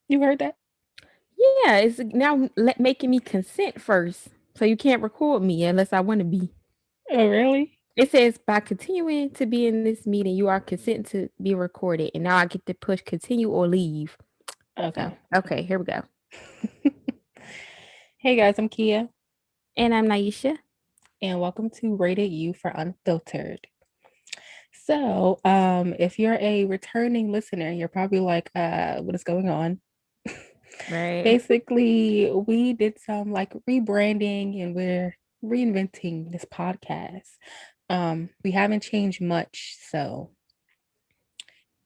You heard that? Yeah, it's now making me consent first. So you can't record me unless I want to be. Oh, really? It says by continuing to be in this meeting, you are consenting to be recorded. And now I get to push continue or leave. So, Okay. okay, here we go. Hey guys, I'm Kia, And I'm Naisha. and welcome to Rated U for Unfiltered. So, if you're a returning listener, you're probably like, what is going on? Right. Basically, we did some like rebranding and we're reinventing this podcast. We haven't changed much, so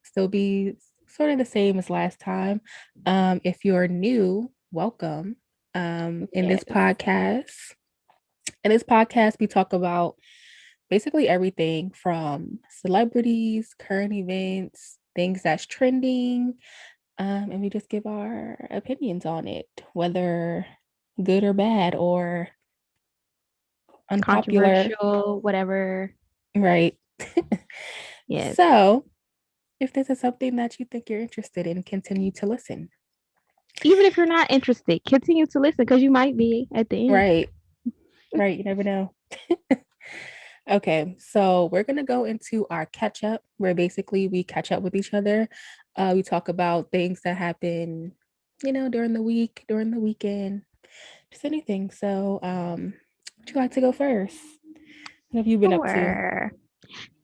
still be sort of the same as last time. If you're new, welcome. In this Yes. podcast, we talk about basically everything from celebrities, current events, things that's trending, and we just give our opinions on it, whether good or bad or unpopular. Controversial, whatever. Right. Yes. So, if this is something that you think you're interested in, continue to listen. Even if you're not interested, continue to listen because you might be at the end. Right. Right. You never know. Okay, so we're gonna go into our catch up, where basically we catch up with each other. We talk about things that happen, during the week, during the weekend, just anything. So, would you like to go first? What have you been up to? Sure.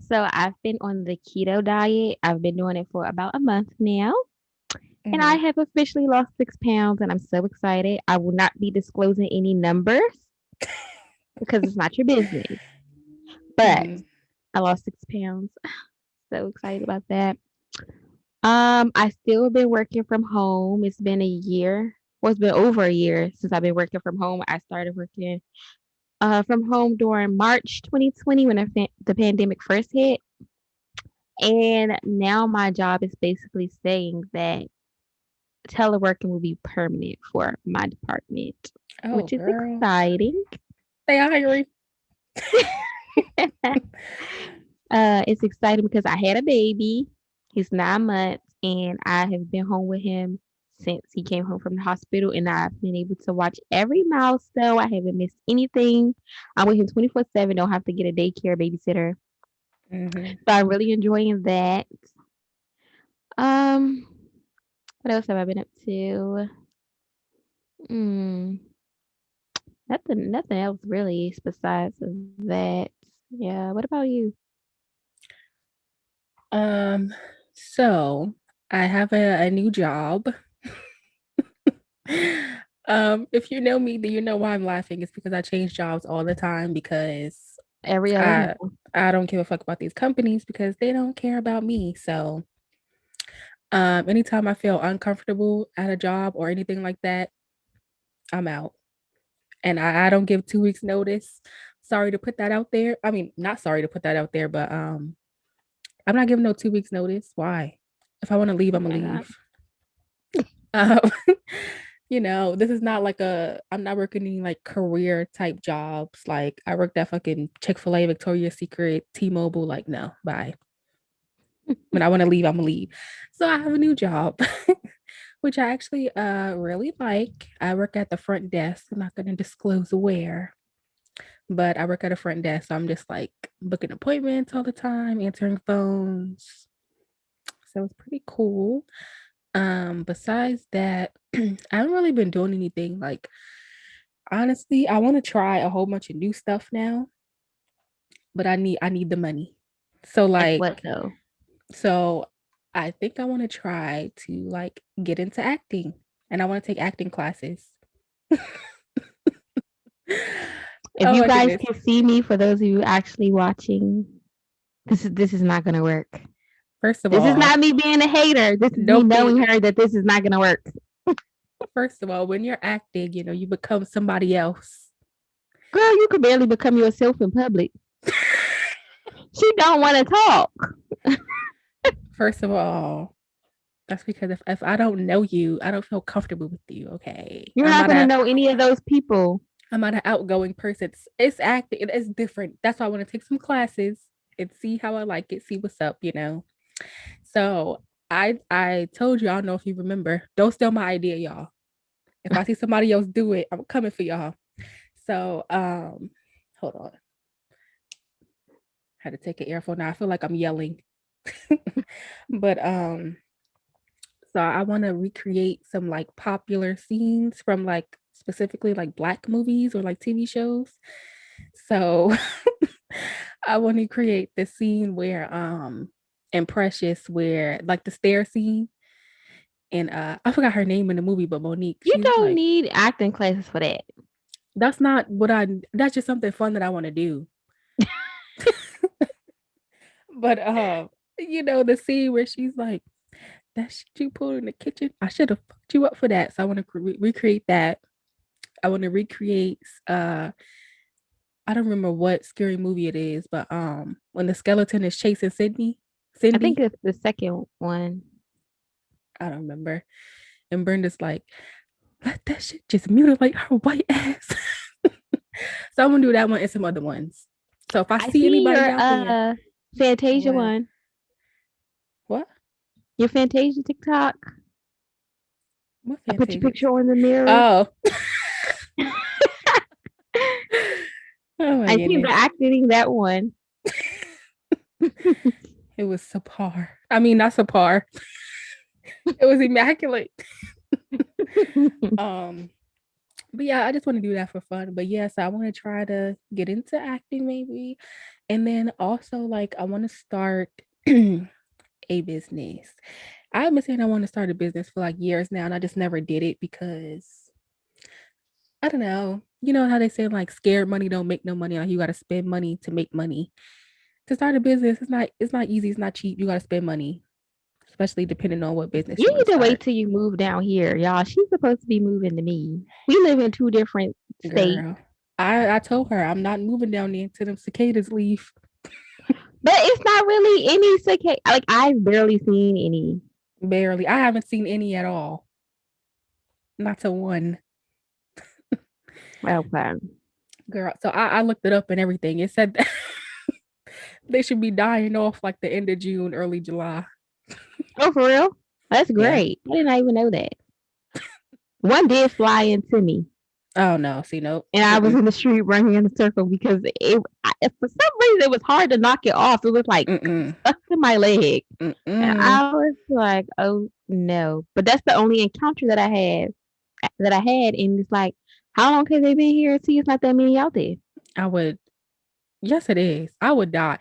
So I've been on the keto diet. I've been doing it for about a month now. And I Hmm. have officially lost 6 pounds and I'm so excited. I will not be disclosing any numbers because it's not your business. But Hmm. I lost 6 pounds. So excited about that. I still been working from home. It's been a year. Well, it's been over a year since I've been working from home. I started working from home during March 2020 when the pandemic first hit. And now my job is basically saying that teleworking will be permanent for my department, Oh, which is girl, exciting. they hiring. It's exciting because I had a baby. He's 9 months, and I have been home with him since he came home from the hospital, and I've been able to watch every milestone. I haven't missed anything. I'm with him 24/7. Don't have to get a daycare babysitter, Hmm. so I'm really enjoying that. Um, what else have I been up to? Mm, nothing else really besides that. Yeah. What about you? Um, so I have a new job. If you know me, then you know why I'm laughing. It's because I change jobs all the time because Every other I month. I don't give a fuck about these companies because they don't care about me. So, anytime I feel uncomfortable at a job or anything like that, I'm out. And I don't give 2 weeks notice. Sorry to put that out there. I mean, not sorry to put that out there, but I'm not giving no 2 weeks notice. Why? If I want to leave, Oh I'm gonna my god. leave. Um, this is not like I'm not working any like career type jobs. Like I worked at fucking Chick-fil-A, Victoria's Secret, T-Mobile. Like, no, bye. When I want to leave, I'm gonna leave. So I have a new job, which I actually really like. I work at the front desk. I'm not gonna disclose where, but I work at a front desk. So I'm just like booking appointments all the time, answering phones. So it's pretty cool. Besides that, I haven't really been doing anything. Like, honestly, I want to try a whole bunch of new stuff now, but I need the money. So Like what like though? so I think I want to try to like get into acting, and I want to take acting classes. If Oh you my guys goodness. can see me, for those of you actually watching, this is not gonna work. First of This is all, not me being a hater. This is me don't knowing be her that this is not gonna work. first of all, when you're acting, you become somebody else. Girl, you could barely become yourself in public. She don't want to talk. First of all, that's because if I don't know you, I don't feel comfortable with you. Okay. You're I'm not not gonna a know any of those people. I'm not an outgoing person. It's acting. It's different. That's why I want to take some classes and see how I like it, see what's up. So I told you, I don't know if you remember. Don't steal my idea, y'all. If I see somebody else do it, I'm coming for y'all. So hold on. I had to take an earphone now. I feel like I'm yelling. But so I want to recreate some like popular scenes from like specifically like black movies or like TV shows. So I want to create the scene where in Precious where like the stair scene and I forgot her name in the movie, but Monique, You she's don't like, need acting classes for that. that's not what I that's just something fun that I want to do. But the scene where she's like, that shit you pulled in the kitchen, I should have fucked you up for that. So I want to recreate that. I want to recreate I don't remember what scary movie it is, but when the skeleton is chasing I think Cindy, it's the second one. I don't remember. And Brenda's like, let that shit just mutilate her white ass. So I'm gonna do that one and some other ones. So if I I see seen anybody your out there, Fantasia what? one. What? Your Fantasia TikTok. What I put your Fantasia's? picture on the mirror. Oh, oh my I seen the goodness. acting that one. It was subpar. I mean, not subpar. It was immaculate. Um, but yeah, I just want to do that for fun. But yes, I want to try to get into acting maybe. And then also like I want to start a business. I've been saying I want to start a business for like years now, and I just never did it because I don't know. You know how they say like scared money don't make no money. Like you got to spend money to make money. To start a business, it's not easy. It's not cheap. You got to spend money, especially depending on what business You you want to need to wait start. till you move down here, y'all. She's supposed to be moving to me. We live in two different states, Girl, I told her I'm not moving down there until them cicadas leave. but it's not really any cicada. Like I've barely seen any. Barely. I haven't seen any at all. Not to one. Okay. Girl. So I looked it up and everything. It said that they should be dying off like the end of June, early July. Oh, for real? That's Yeah. great. I did not even know that. One did fly into me, Oh no. See, nope. and I was Mm-mm. in the street running in a circle because for some reason it was hard to knock it off. It was like Mm-mm. stuck to my leg, and Mm-mm. I was like, "Oh no!" But that's the only encounter that I had, and it's like, how long have they been here? See, it's not that many out there. I would. Yes, it is. I would die.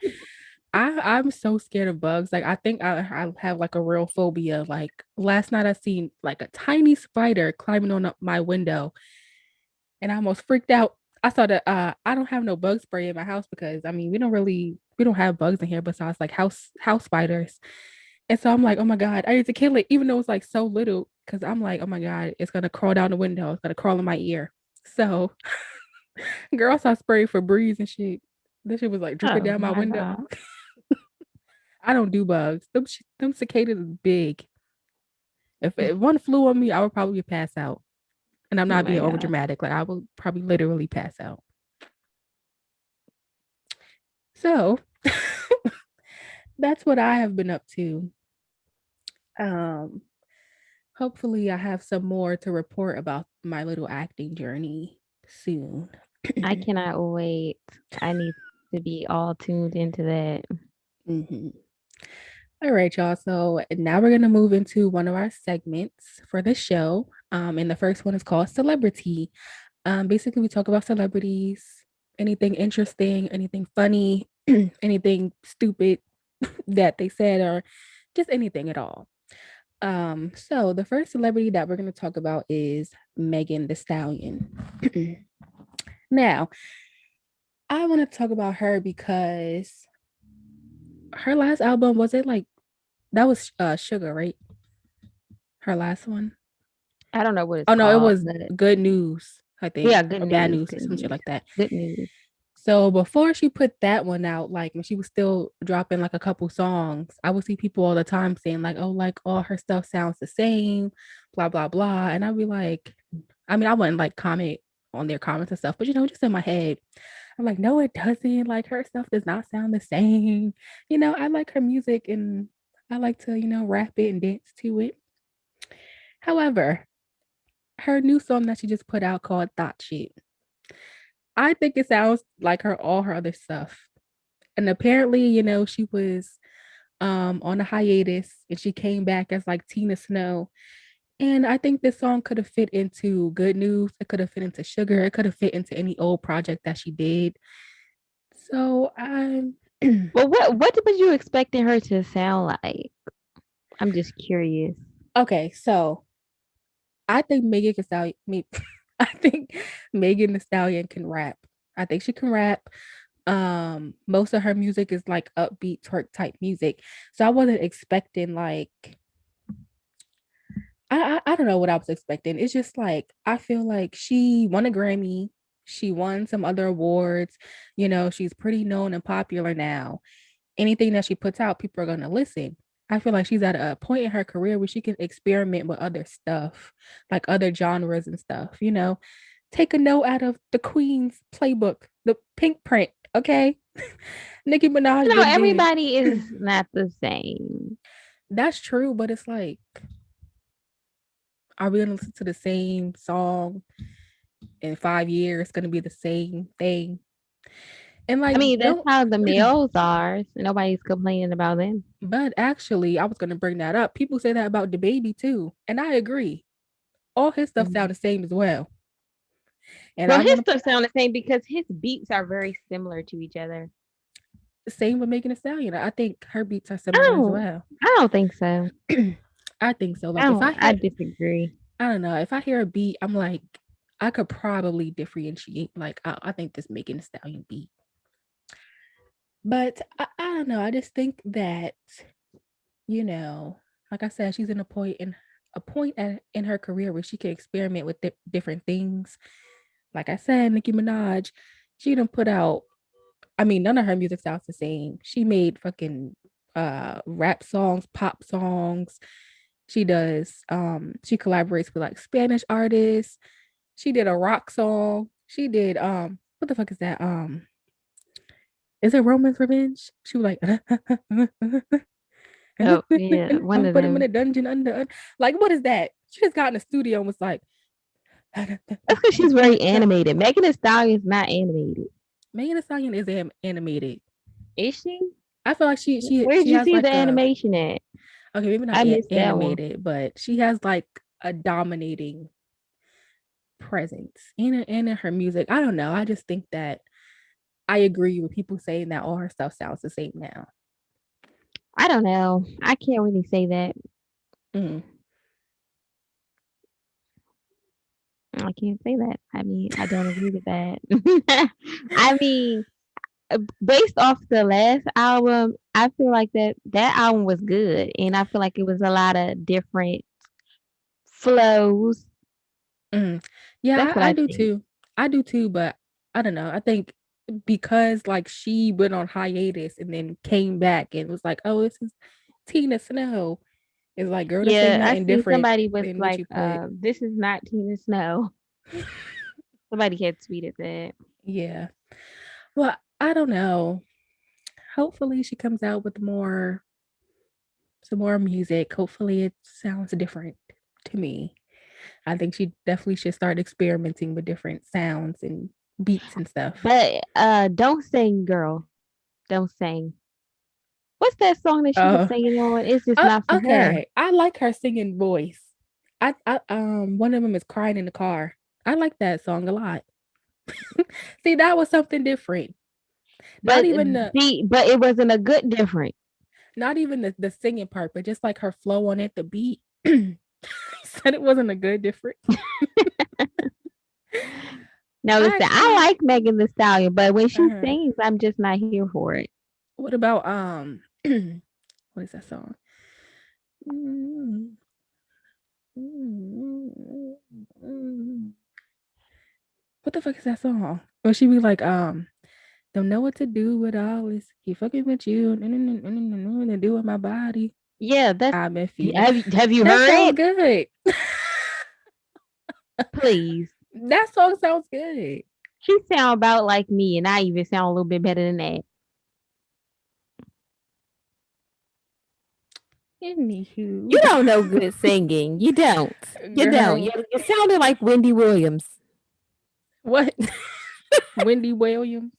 I'm so scared of bugs. Like I think I have like a real phobia. Like last night I seen like a tiny spider climbing on up my window and I almost freaked out. I saw that I don't have no bug spray in my house because I mean we don't have bugs in here besides like house spiders. And so I'm like, oh my God, I need to kill it, even though it's like so little, because I'm like, oh my God, it's gonna crawl down the window, it's gonna crawl in my ear. So girl saw spray for breeze and shit. This shit was like dripping Oh down my my window. god! I don't do bugs. Them cicadas is big. If one flew on me, I would probably pass out. And I'm Oh not being my over god! dramatic. Like I would probably literally pass out. So that's what I have been up to. Um, hopefully I have some more to report about my little acting journey soon. I cannot wait. I need to be all tuned into that. Mhm. All right, y'all. So now we're gonna move into one of our segments for the show. And the first one is called Celebrity. Basically, we talk about celebrities, anything interesting, anything funny, anything stupid that they said, or just anything at all. So the first celebrity that we're going to talk about is Megan the Stallion. Now, I want to talk about her because her last album was it like that was Sugar, right? Her last one. I don't know what it's Oh no, it called, was but Good News, I think, yeah, good or Bad news, News, or good some shit news, like that. good news. So before she put that one out, like when she was still dropping like a couple songs, I would see people all the time saying like all her stuff sounds the same, blah blah blah, and I'd be like, I mean, I wouldn't like comment on their comments and stuff, but just in my head, I'm like, no, it doesn't. Like her stuff does not sound the same. I like her music, and I like to, rap it and dance to it. However, her new song that she just put out called Thought Shit, I think it sounds like all her other stuff. And apparently, she was on a hiatus and she came back as like Tina Snow. And I think this song could have fit into Good News. It could have fit into Sugar. It could have fit into any old project that she did. So I'm Well, what was you expecting her to sound like? I'm just curious. okay. So I think Megan Thee Stallion. Me, I think Megan Thee Stallion can rap. I think she can rap. Most of her music is like upbeat twerk type music. So I wasn't expecting like I don't know what I was expecting. It's just like I feel like she won a Grammy, she won some other awards, she's pretty known and popular now. Anything that she puts out, people are gonna listen. I feel like she's at a point in her career where she can experiment with other stuff, like other genres and stuff, Take a note out of the Queen's playbook, the pink print, okay? Nicki Minaj You know, done did. everybody is not the same. That's true, but it's like, are we gonna listen to the same song in 5 years? It's gonna be the same thing. And I like, mean, that's don't how the males are. So nobody's complaining about them. but actually, I was gonna bring that up. People say that about the baby too, and I agree. All his stuff Mhm. sound the same as well. And Well, I'm his gonna stuff sound the same because his beats are very similar to each other. same with Megan Thee Stallion. I think her beats are I similar as don't, well. I don't think so. I think so. Like if I I hear, disagree. I don't know, if I hear a beat, I'm like, I could probably differentiate. Like I think this Megan Thee Stallion beat, but I don't know. I just think that you know, like I said, she's in in her career where she can experiment with different things. Like I said, Nicki Minaj, she done put out. I mean, none of her music sounds the same. She made fucking rap songs, pop songs. She collaborates with like Spanish artists. She did a rock song. She did what the fuck is that? Is it Roman's Revenge? She was like Oh, yeah, one I'm of put him in them. a dungeon like what is that? She just got in the studio and was like That's because she's very animated. Megan Thee Stallion is not animated. Megan Thee Stallion is animated. Is she? I feel like Where did she you has see the like a animation at? okay, maybe not I missed that one. animated, but she has like a dominating presence in her music. I don't know. I just think that I agree with people saying that all her stuff sounds the same now. I don't know. I can't really say that. Mm. I can't say that. I mean, I don't agree with that. I mean, based off the last album, I feel like that album was good, and I feel like it was a lot of different flows. Mm. Yeah, That's what I I do think. too. I do too, but I don't know. I think because like she went on hiatus and then came back and was like, "Oh, this is Tina Snow." It's like, girl, this ain't Yeah, I nothing see different somebody was than what like, you put. "This is not Tina Snow." Somebody had tweeted that. Yeah. Well, I don't know. Hopefully she comes out with some more music. Hopefully it sounds different to me. I think she definitely should start experimenting with different sounds and beats and stuff. But don't sing, girl. Don't sing. What's that song that she was Uh, singing on? It's just not for her. okay. I like her singing voice. One of them is crying in the car. I like that song a lot. See, that was something different. Not But even the but it wasn't a good different. not even the singing part, but just like her flow on it, the beat. Said it wasn't a good different. Now I listen, I actually like Megan Thee Stallion, but when she uh sings, I'm just not here for it. what about what is that song? What the fuck is that song? Or she be like, don't know what to do with all this. He fucking with you. To do with my body. Yeah, that's I've been feeding. have you That heard sounds it? good. Please. That song sounds good. She sound about like me, and I even sound a little bit better than that. You Anywho, don't know good singing. You don't. You don't. girl, You sounded like Wendy Williams. what? Wendy Williams.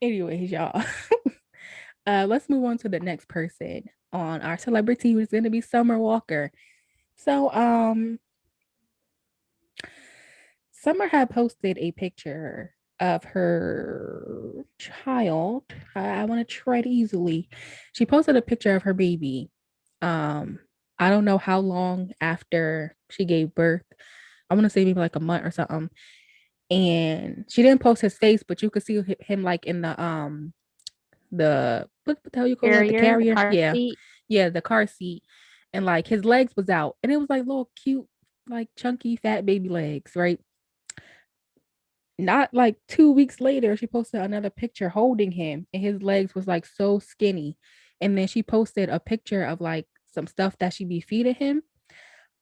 Anyways, y'all. Let's move on to the next person on our celebrity, who's going to be Summer Walker. So, Summer had posted a picture of her child. I want to tread easily. She posted a picture of her baby. Um, I don't know how long after she gave birth. I want to say maybe like a month or something. And she didn't post his face, but you could see him like in the what the hell you call it, the Carrier, the carrier, car yeah, seat. yeah, the car seat, and like his legs was out, and it was like little cute, like chunky fat baby legs, right? Not like 2 weeks later, she posted another picture holding him, and his legs was like so skinny. And then she posted a picture of like some stuff that she be feeding him.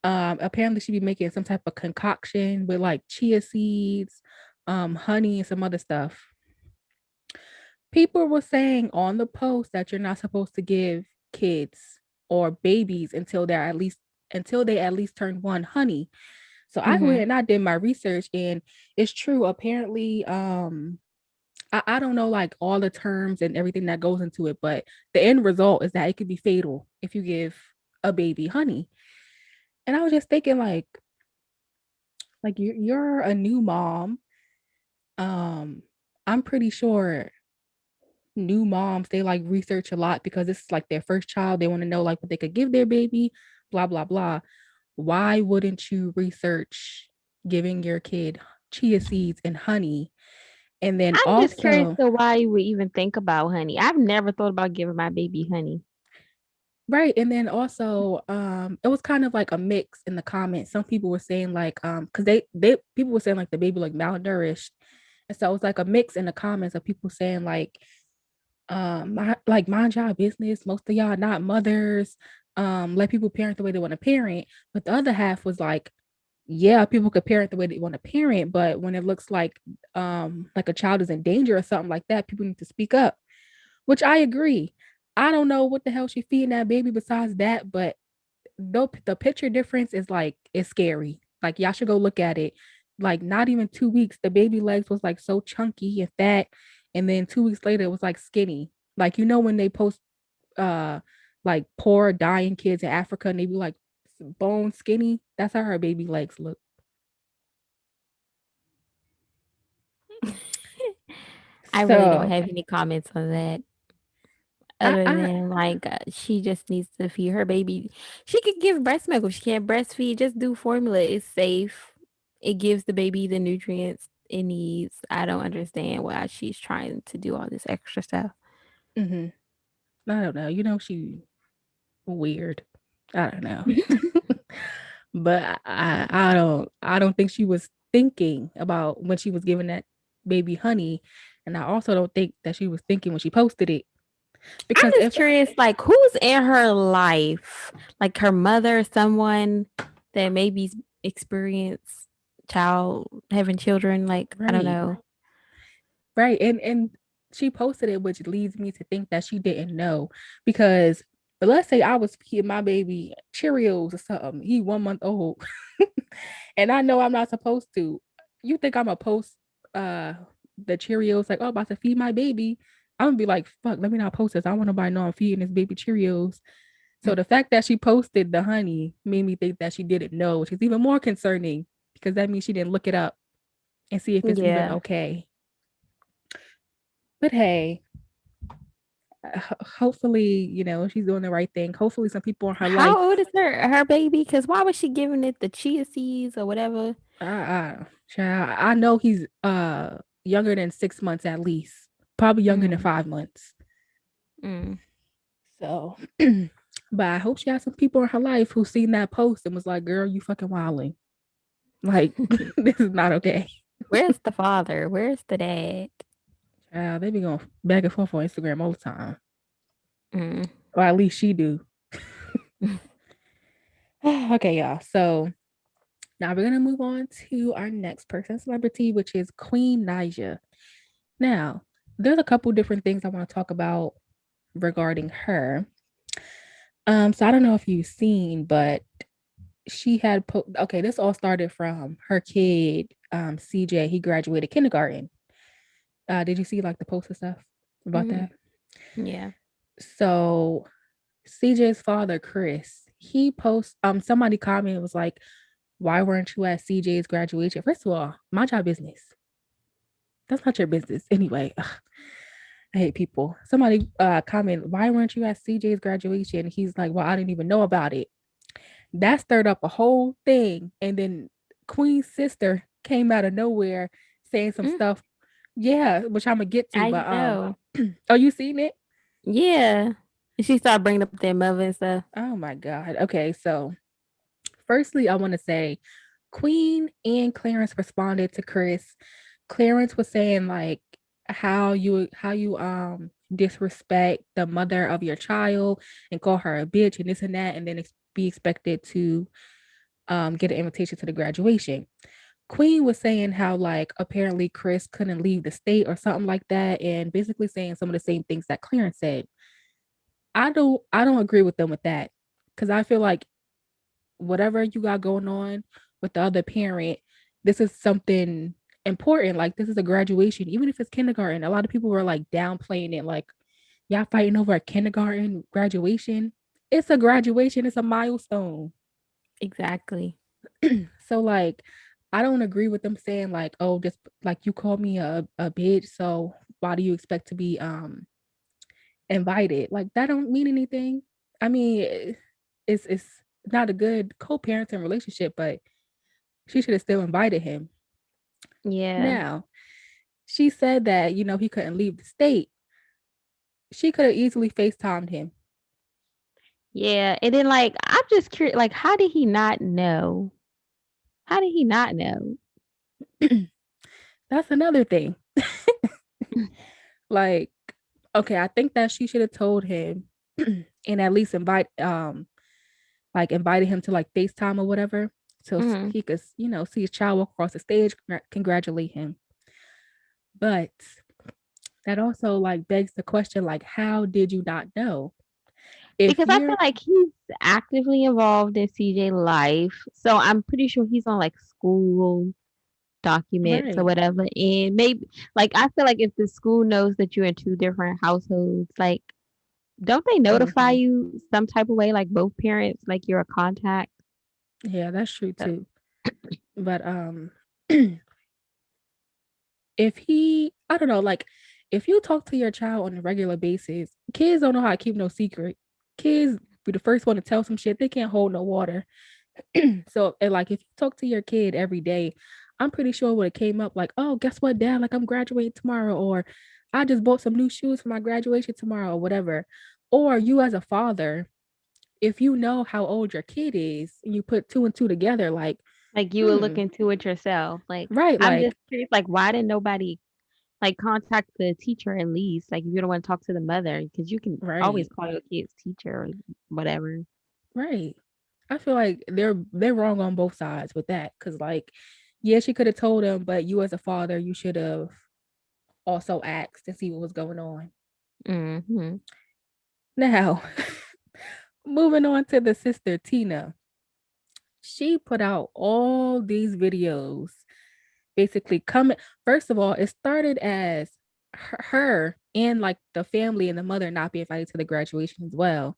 Apparently she be making some type of concoction with like chia seeds, honey, and some other stuff. People were saying on the post that you're not supposed to give kids or babies until they at least turn one honey. So I went Mm-hmm. and I did my research, and it's true. Apparently, I don't know like all the terms and everything that goes into it, but the end result is that it could be fatal if you give a baby honey. And I was just thinking like you're a new mom. Um, I'm pretty sure new moms they like research a lot because this is like their first child. They want to know like what they could give their baby, blah blah blah. Why wouldn't you research giving your kid chia seeds and honey? And then I'm just curious also, to why you would even think about honey. I've never thought about giving my baby honey. right, and then also, it was kind of like a mix in the comments. Some people were saying like, because they people were saying like the baby like malnourished, and so it was like a mix in the comments of people saying like mind y'all business. Most of y'all not mothers. Let people parent the way they want to parent. But the other half was yeah, people could parent the way they want to parent, but when it looks like a child is in danger or something like that, people need to speak up, which I agree. I don't know what the hell she feeding that baby besides that, but though the picture difference is like it's scary. Like y'all should go look at it. Like not even 2 weeks, the baby legs was like so chunky and fat, and then 2 weeks later it was like skinny. Like when they post uh like poor dying kids in Africa and they be like bone skinny, that's how her baby legs look. I really don't So have any comments on that other I than like she just needs to feed her baby. She could give breast milk if she can't breastfeed. Just do formula. It's safe. It gives the baby the nutrients it needs. I don't understand why she's trying to do all this extra stuff. mhm. I don't know. She weird. I don't know. But I don't think she was thinking about when she was giving that baby honey. And I also don't think that she was thinking when she posted it. I'm Because just curious, like who's in her life, like her mother, someone that maybe experienced child having children. Like I don't right, know. right. And she posted it, which leads me to think that she didn't know. Because let's say I was feeding my baby Cheerios or something. He 1 month old. And I know I'm not supposed to. You think I'm gonna post uh the Cheerios like, oh, about to feed my baby? I'm gonna be like, fuck, let me not post this. I want nobody to know I'm feeding this baby Cheerios. So the fact that she posted the honey made me think that she didn't know, which is even more concerning because that means she didn't look it up and see if it's even Yeah. okay. But hey, hopefully, she's doing the right thing. Hopefully, some people in her How life, old is her baby? Because why was she giving it the chia seeds or whatever? I know he's younger than 6 months at least, probably younger than Mm, 5 months. mm. So, but I hope she has some people in her life who seen that post and was like, "Girl, you fucking wilding. Like, this is not okay." Where's the father? Where's the dad? They be going back and forth on Instagram all the time, Mm. or at least she do. Okay, y'all. So now we're gonna move on to our next person celebrity, which is Queen Naija. Now, there's a couple different things I want to talk about regarding her. So I don't know if you've seen, but she had okay, this all started from her kid, CJ. He graduated kindergarten. Did you see like the post and stuff about Mhm. that? Yeah. So CJ's father, Chris, he posts somebody commented was like, why weren't you at CJ's graduation? First of all, mind your business. That's not your business. Anyway, ugh, I hate people. Somebody commented, why weren't you at CJ's graduation? He's like, well, I didn't even know about it. That stirred up a whole thing. And then Queen's sister came out of nowhere saying some Mm, stuff. Yeah, which I'm gonna get to, I but know. oh, you seen it? Yeah. And she started bringing up their mother and stuff. Oh my god. Okay, so firstly, I want to say Queen and Clarence responded to Chris. Clarence was saying like how you disrespect the mother of your child and call her a bitch and this and that, and then be expected to get an invitation to the graduation. Queen was saying how like apparently Chris couldn't leave the state or something like that, and basically saying some of the same things that Clarence said. I don't agree with them with that because I feel like whatever you got going on with the other parent, this is something important. Like this is a graduation, even if it's kindergarten. A lot of people were like downplaying it, like y'all fighting over a kindergarten graduation. It's a graduation. It's a milestone. Exactly. So like, I don't agree with them saying like, oh, just like you called me a bitch, so why do you expect to be invited? Like that don't mean anything. I mean, it's not a good co-parenting relationship, but she should have still invited him. Yeah. Now, she said that, he couldn't leave the state. She could have easily FaceTimed him. Yeah. And then like I'm just curious, like how did he not know? How did he not know? That's another thing. Like, okay, I think that she should have told him and at least invited him to like FaceTime or whatever. So Mhm. he could, see his child walk across the stage, congratulate him. But that also like begs the question, like, how did you not know? If Because I feel you're like he's actively involved in CJ life. So I'm pretty sure he's on like school documents or right, whatever. And maybe like I feel like if the school knows that you're in two different households, like don't they notify hmm, you some type of way, like both parents, like you're a contact? yeah, that's true So, too. But I don't know, like if you talk to your child on a regular basis, kids don't know how to keep no secret. Kids be the first one to tell some shit. They can't hold no water. So, and like if you talk to your kid every day, I'm pretty sure it would have came up like, oh, guess what, dad? Like I'm graduating tomorrow, or I just bought some new shoes for my graduation tomorrow, or whatever. Or you as a father, if you know how old your kid is and you put two and two together, like, like you will look hmm, into it yourself. Like right, I'm just like, curious, like why didn't nobody like contact the teacher at least? Like if you don't want to talk to the mother, because you can always right, call your kid's teacher or whatever. right. I feel like they're wrong on both sides with that. Cause like, yeah, she could have told him, but you as a father, you should have also asked to see what was going on. Hmm. Now, moving on to the sister Tina. She put out all these videos basically coming. First of all, it started as her and like the family and the mother not being invited to the graduation as well.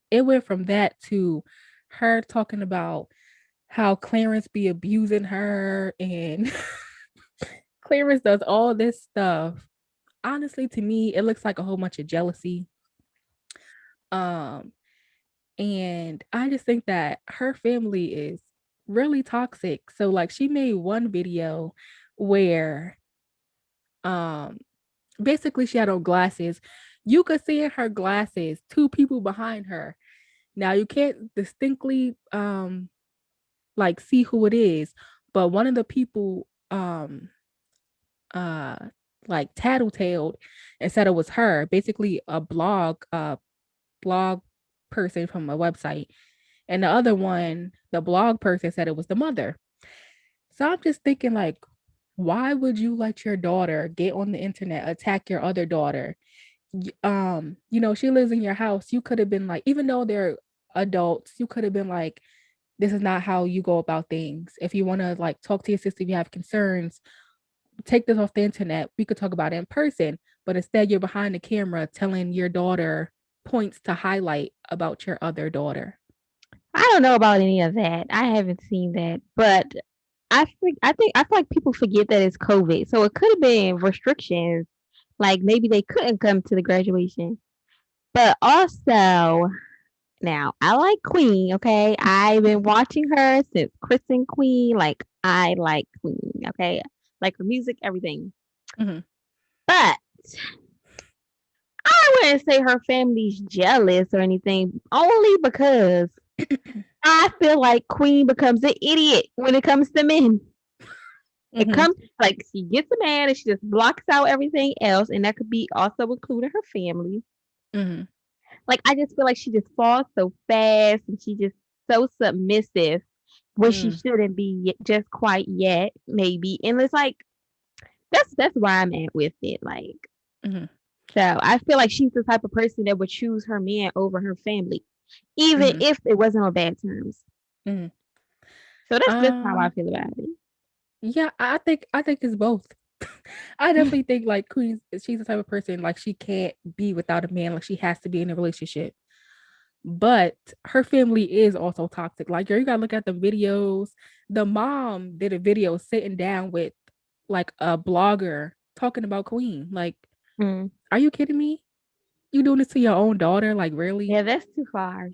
It went from that to her talking about how Clarence be abusing her and Clarence does all this stuff. Honestly, to me, it looks like a whole bunch of jealousy. Um, and I just think that her family is really toxic. So like she made one video where um basically she had on glasses. You could see in her glasses two people behind her. Now you can't distinctly like see who it is, but one of the people uh like tattletaled and said it was her, basically a blog person from a website. And the other one, the blog person said it was the mother. So I'm just thinking like, why would you let your daughter get on the internet, attack your other daughter? she lives in your house. You could have been like, even though they're adults, you could have been like, this is not how you go about things. If you want to like talk to your sister, if you have concerns, take this off the internet. We could talk about it in person. But instead, you're behind the camera telling your daughter points to highlight about your other daughter. I don't know about any of that. I haven't seen that, but I feel like people forget that it's COVID, so it could have been restrictions. Like maybe they couldn't come to the graduation. But also, now I like Queen. Okay, I've been watching her since Chris and Queen. Like I like Queen. Okay, like her music, everything. Mm-hmm. But I wouldn't say her family's jealous or anything, only because I feel like Queen becomes an idiot when it comes to men. It Mm-hmm. comes like she gets a man and she just blocks out everything else, and that could be also including her family. Mm-hmm. Like I just feel like she just falls so fast, and she just so submissive when she Mm-hmm. shouldn't be just quite yet, maybe. And it's like that's where I'm at with it. Like Mm-hmm. so, I feel like she's the type of person that would choose her man over her family, even Mm-hmm. if it wasn't on bad terms. Mm-hmm. So that's how I Um, feel about yeah, I think it's both. I it. definitely think like Queen, she's the type of person like she can't be without a man, like she has to be in a relationship. But her family is also toxic. Like, girl, you gotta look at the videos. The mom did a video sitting down with like a blogger talking about Queen. Like, Mm. are you kidding me? You doing this to your own daughter? Like, really? Yeah, that's too far.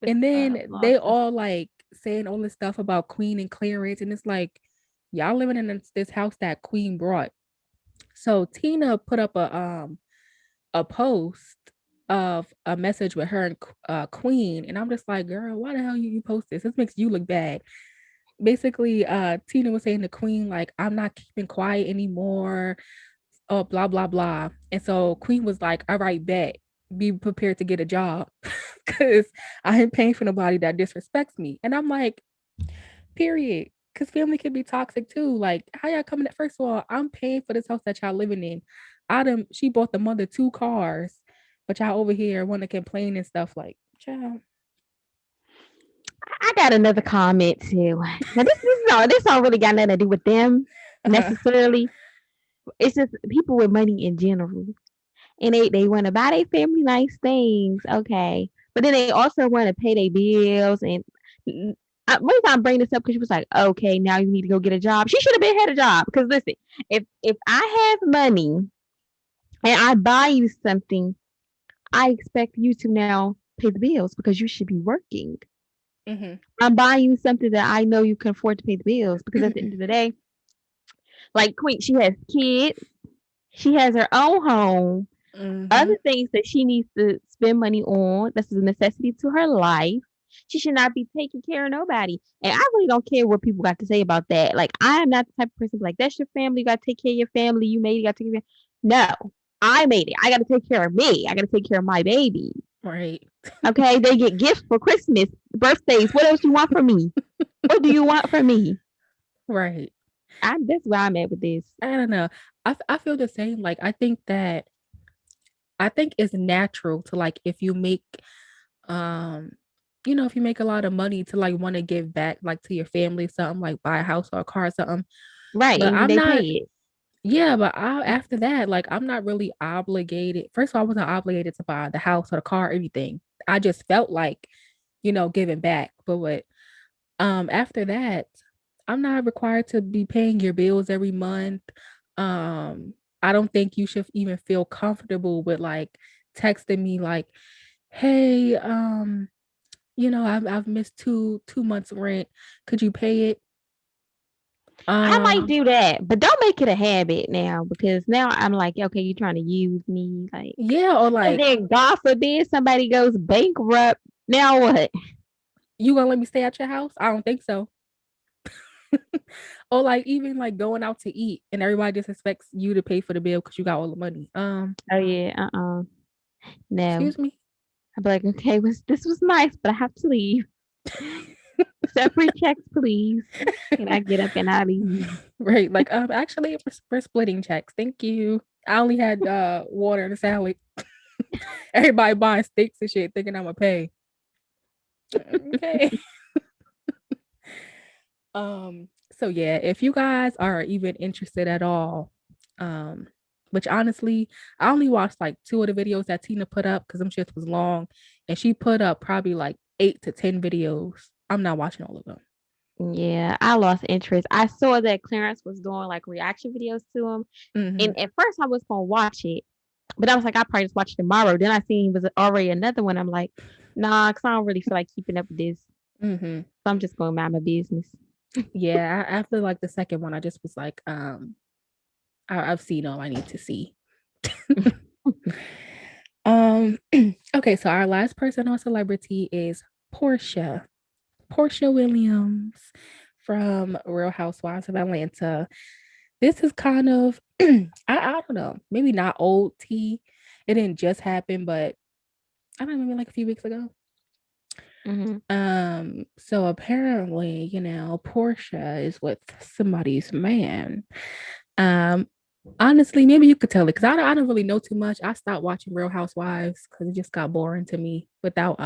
With And then they blogger. all like saying all this stuff about Queen and Clarence, and it's like y'all living in this house that Queen brought. So Tina put up a post of a message with her and Queen, and I'm just like, girl, why the hell you post this? This makes you look bad. Basically, Tina was saying to Queen like, I'm not keeping quiet anymore. Oh, blah blah blah. And so Queen was like, all right, bet. Be prepared to get a job because I ain't paying for nobody that disrespects me. And I'm like, period. Because family can be toxic too. Like, how y'all coming at first of all, I'm paying for this house that y'all living in. She bought the mother 2 cars, but y'all over here want to complain and stuff like, child. I got another comment too. Now this don't really got nothing to do with them Uh-huh. necessarily. It's just people with money in general, and they want to buy their family nice things, okay, but then they also want to pay their bills. And one time I bring this up because she was like, okay, now you need to go get a job. She should have been had a job because listen, if I have money and I buy you something, I expect you to now pay the bills because you should be working. Mm-hmm. I'm buying you something that I know you can afford to pay the bills because at the end of the day, like Queen, she has kids, she has her own home, Mm-hmm. other things that she needs to spend money on. That's a necessity to her life. She should not be taking care of nobody. And I really don't care what people got to say about that. Like, I am not the type of person like, that's your family. You got to take care of your family. You made it. You got to take care of. No, I made it. I got to take care of me. I got to take care of my baby. Right. Okay. They get gifts for Christmas, birthdays. What else you want from me? What do you want from me? Right. That's where I'm at with this. I don't know. I feel the same. Like, I think it's natural to like if you make um if you make a lot of money to like want to give back like to your family something like buy a house or a car or something. Right. But And I'm they not, pay it. yeah, but after that, like I'm not really obligated. First of all, I wasn't obligated to buy the house or the car, everything. I just felt like, giving back. But what after that, I'm not required to be paying your bills every month. I don't think you should even feel comfortable with like texting me like, hey, I've missed two months rent. Could you pay it? I might Um, do that, but don't make it a habit now because now I'm like, okay, you're trying to use me. Like, yeah, or and like then God forbid somebody goes bankrupt. Now what? you gonna let me stay at your house? I don't think so. Or like even like going out to eat and everybody just expects you to pay for the bill because you got all the money. Oh yeah, no. Excuse me. I'd be like, okay, this was nice, but I have to leave. Separate checks, please. And I get up and I leave. Right. Like actually we're splitting checks. Thank you. I only had water and a salad. Everybody buying steaks and shit, thinking I'm gonna pay. Okay. So yeah, if you guys are even interested at all, um, which honestly, I only watched like two of the videos that Tina put up because them shits was long, and she put up probably like 8 to 10 videos. I'm not watching all of them. Yeah, I lost interest. I saw that Clarence was doing like reaction videos to him, Mm-hmm. and at first I was gonna watch it, but I was like, I probably just watch tomorrow. Then I seen it was already another one. I'm like, nah, because I don't really feel like keeping up with this. Mm-hmm. So I'm just going to mind my business. Yeah, after like the second one, I just was like, I've seen all I need to see. um, okay, so our last person on celebrity is Portia. Portia Williams from Real Housewives of Atlanta. This is kind of I don't know, maybe not old tea. It didn't just happen, but I don't know, maybe like a few weeks ago. Mm-hmm. So apparently, Portia is with somebody's man. Um, Honestly, maybe you could tell it because I don't really know too much. I stopped watching Real Housewives because it just got boring to me without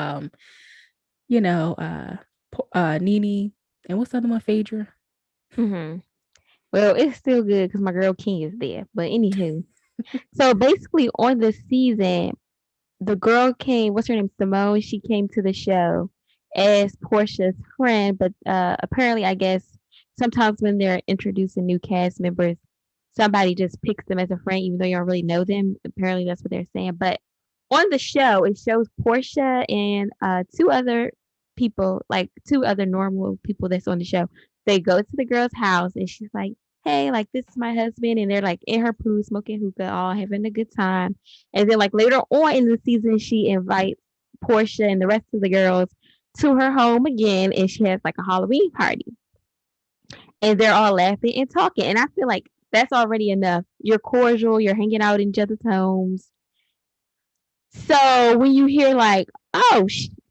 you know, uh Nene and what's the other one, Phaedra? Mm-hmm. Well, it's still good because my girl King is there. But anywho, so basically on the season, the girl came, what's her name? Simone. She came to the show as Portia's friend, but apparently, I guess sometimes when they're introducing new cast members, somebody just picks them as a friend, even though you don't really know them. Apparently, that's what they're saying. But on the show, it shows Portia and two other people, like two other normal people that's on the show. They go to the girl's house, and she's like, "Hey, like this is my husband," and they're like in her pool smoking hookah, all having a good time. And then like later on in the season, she invites Portia and the rest of the girls to her home again, and she has like a Halloween party, and they're all laughing and talking. And I feel like that's already enough. You're cordial, you're hanging out in each other's homes. So when you hear like, oh,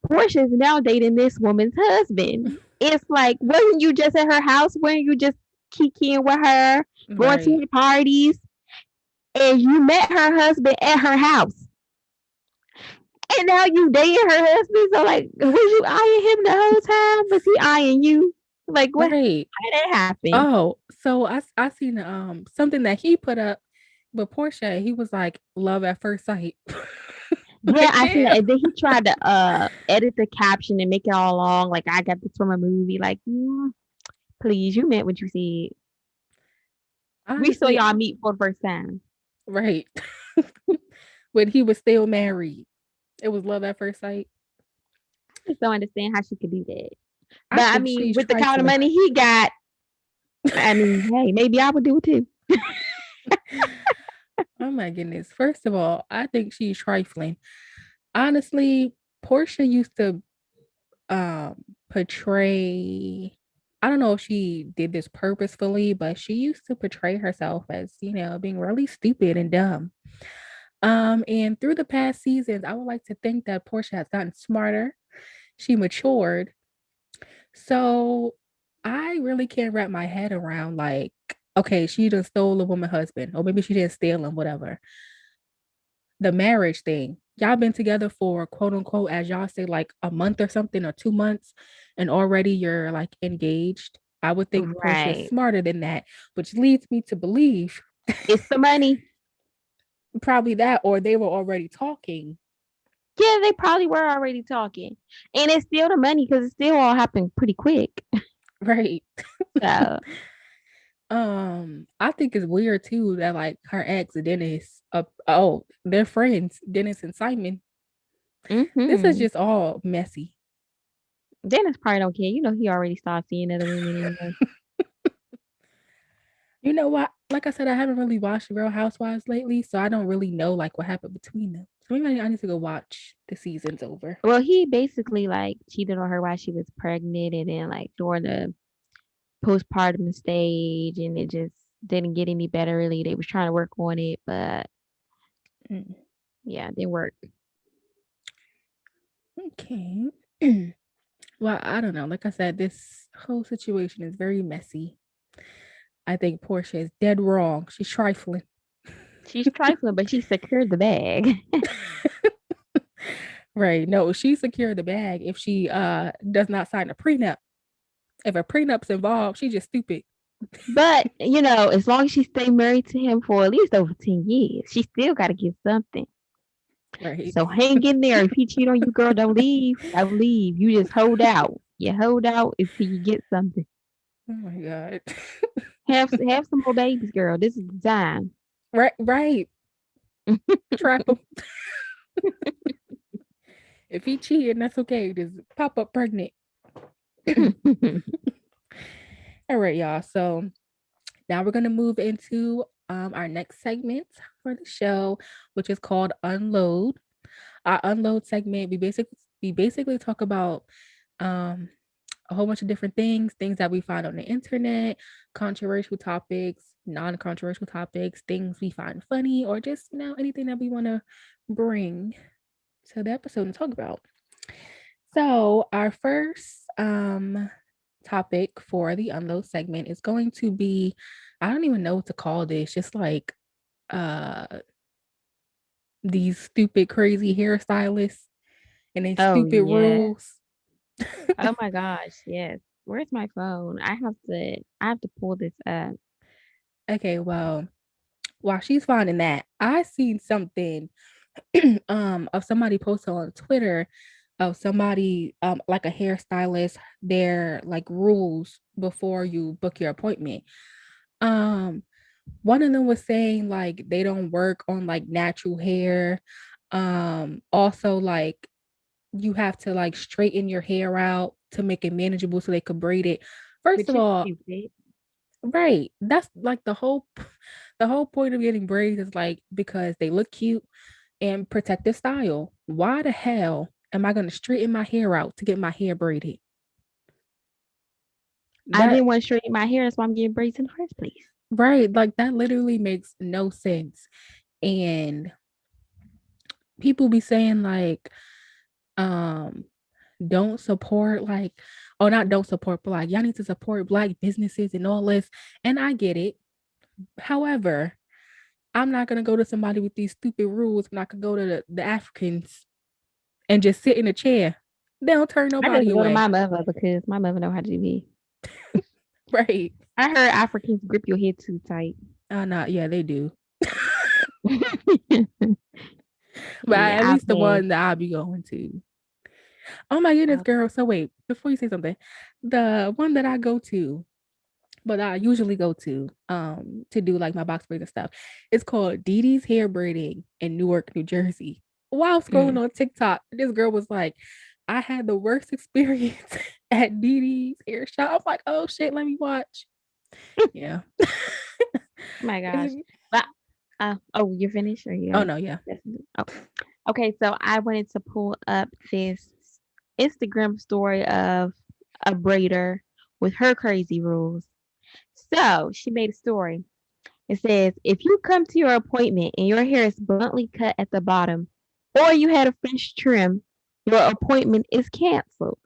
Portia is now dating this woman's husband, it's like, wasn't you just at her house? Weren't you just kikiing with her, going to Right, her parties, and you met her husband at her house? And now you dating her husband. So like, was you eyeing him the whole time? Was he eyeing you? Like, what? right. How did that happen? Oh, so I seen something that he put up with Portia. He was like love at first sight. Yeah, Like, I seen damn. that. And then he tried to edit the caption and make it all long. Like, I got this from a movie. Like, please, you meant what you said. We saw Honestly, y'all meet for the first time. right. When he was still married. It was love at first sight. I just don't understand how she could do that. I But I think mean, she's with the kind of trifling. money he got, I mean, hey, maybe I would do it too. Oh my goodness. First of all, I think she's trifling. Honestly, Portia used to portray, I don't know if she did this purposefully, but she used to portray herself as, being really stupid and dumb. And through the past seasons, I would like to think that Portia has gotten smarter. She matured. So I really can't wrap my head around like, okay, she just stole a woman husband, or maybe she didn't steal him, whatever. The marriage thing. Y'all been together for quote unquote, as y'all say, like a month or something, or 2 months, and already you're like engaged. I would think Portia is Right. smarter than that, which leads me to believe It's the money. probably that, or they were already talking. Yeah, they probably were already talking. And it's still the money because it still all happened pretty quick. Right. So, I think it's weird too that like her ex Dennis, oh, they're friends, Dennis and Simon. This is mm-hmm. just all messy. Dennis probably don't care. You know, he already started seeing other women anyway. You know what? Like I said, I haven't really watched Real Housewives lately, so I don't really know like what happened between them. So maybe I need to go watch the seasons over. Well, he basically like cheated on her while she was pregnant and then like during the postpartum stage and it just didn't get any better really. They was trying to work on it, but Mm, yeah, it didn't work. okay. Well, I don't know. Like I said, this whole situation is very messy. I think Portia is dead wrong. She's trifling. She's trifling, but she secured the bag. Right. No, she secured the bag if she does not sign a prenup. If a prenup's involved, she's just stupid. But as long as she stay married to him for at least over 10 years, she still got to get something. Right. So hang in there. If he cheat on you, girl, don't leave. Don't leave. You just hold out. You hold out until you get something. Oh my God. Have some more babies, girl. This is the time. Right, right. Trap him. If he cheating, that's okay. Just pop up pregnant. All right, y'all. So now we're gonna move into our next segment for the show, which is called Unload. Our Unload segment, we basically talk about um a whole bunch of different things that we find on the internet, controversial topics, non-controversial topics, things we find funny, or just anything that we want to bring to the episode and talk about. So our first topic for the unload segment is going to be, I don't even know what to call this, just like uh these stupid crazy hairstylists and they Oh stupid yeah. rules. Oh my gosh, yes. Where's my phone? I have to pull this up. Okay, well, while she's finding that, I seen something of somebody posted on Twitter of somebody like a hairstylist, their like rules before you book your appointment. Um One of them was saying like they don't work on like natural hair. Also like you have to like straighten your hair out to make it manageable so they could braid it. First Which of is all, stupid. right. That's like the whole point of getting braids is like because they look cute and protect the style. Why the hell am I gonna straighten my hair out to get my hair braided? I That didn't want to straighten my hair, that's why I'm getting braids in the first place. right, like that literally makes no sense. And people be saying like, um, don't support like, oh not don't support, but like y'all need to support black businesses and all this. And I get it. However, I'm not gonna go to somebody with these stupid rules when I could go to the Africans and just sit in a chair. They don't turn I just nobody go to away. my mother because my mother know how to do me. Right. I heard Africans grip your head too tight. Oh no, yeah, they do. But Yeah, at I least the pass. one that I'll be going to. Oh my goodness, I girl. So wait, before you say something, the one that I go to, but I usually go to do like my box braids and stuff, it's called Dee Dee's Hair Braiding in Newark, New Jersey. While scrolling mm. on TikTok, this girl was like, I had the worst experience at Dee Dee's hair shop. I'm like, oh shit, let me watch. Yeah. Oh my gosh. But oh, you're finished or you Oh got no, yeah. oh. Okay, so I wanted to pull up this Instagram story of a braider with her crazy rules. So she made a story. It says, if you come to your appointment and your hair is bluntly cut at the bottom, or you had a fresh trim, your appointment is canceled.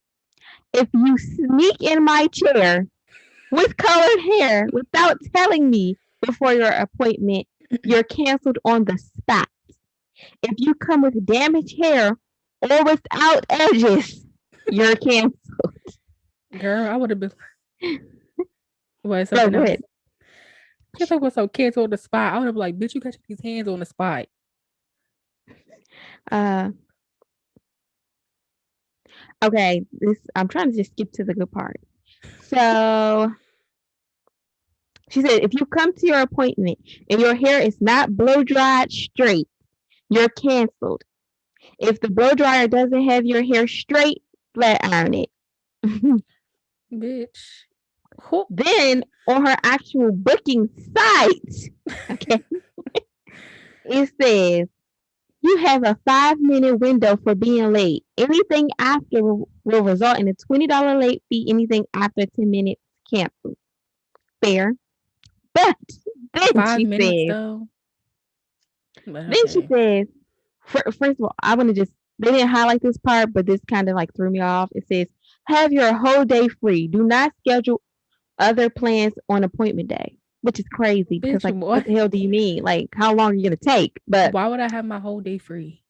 If you sneak in my chair with colored hair without telling me before your appointment, you're canceled on the spot. If you come with damaged hair or without edges, you're canceled. Girl, I would have been what So something else. good. Just like with some kids on the spot. I would have been like, bitch, you got these hands on the spot. Uh, okay, this I'm trying to just skip to the good part. So she said, if you come to your appointment and your hair is not blow dried straight, you're canceled. If the blow dryer doesn't have your hair straight, flat iron it. Bitch. Who Then on her actual booking site, okay, it says you have a 5 minute window for being late. Anything after will result in a $20 late fee. Anything after 10 minutes canceled. Fair. But then five she minutes says, though? But then she okay. says, first of all, I want to just, they didn't highlight this part, but this kind of like threw me off. It says, have your whole day free. Do not schedule other plans on appointment day. which is crazy because Bitch, like, what what? the hell do you mean? Like, how long are you gonna take? But Why would I have my whole day free?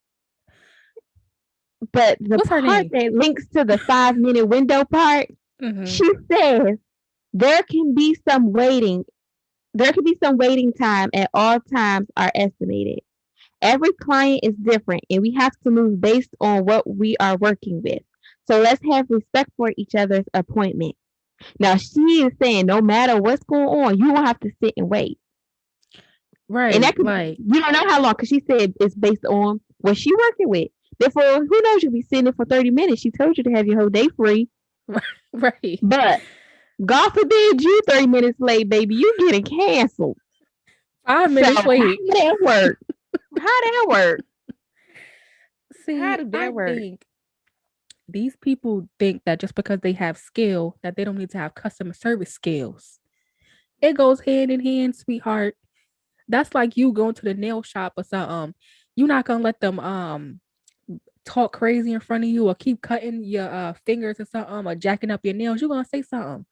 the What's her part name? that links to the 5 minute window part, Mm-hmm. she says there can be some waiting. There can be some waiting time at all times are estimated. Every client is different and we have to move based on what we are working with. So let's have respect for each other's appointment. Now she is saying no matter what's going on, you won't have to sit and wait. And that Right. could Like, you don't know how long because she said it's based on what she working with. Therefore, who knows you'll be sitting there for 30 minutes. She told you to have your whole day free. right. But God forbid you 30 minutes late, baby. You getting canceled. 5 minutes So how late. that work? How that work? How See, did I that work? think these people think that just because they have skill, that they don't need to have customer service skills. It goes hand in hand, sweetheart. That's like you going to the nail shop or something. You're not gonna let them talk crazy in front of you or keep cutting your fingers or something or jacking up your nails. You're gonna say something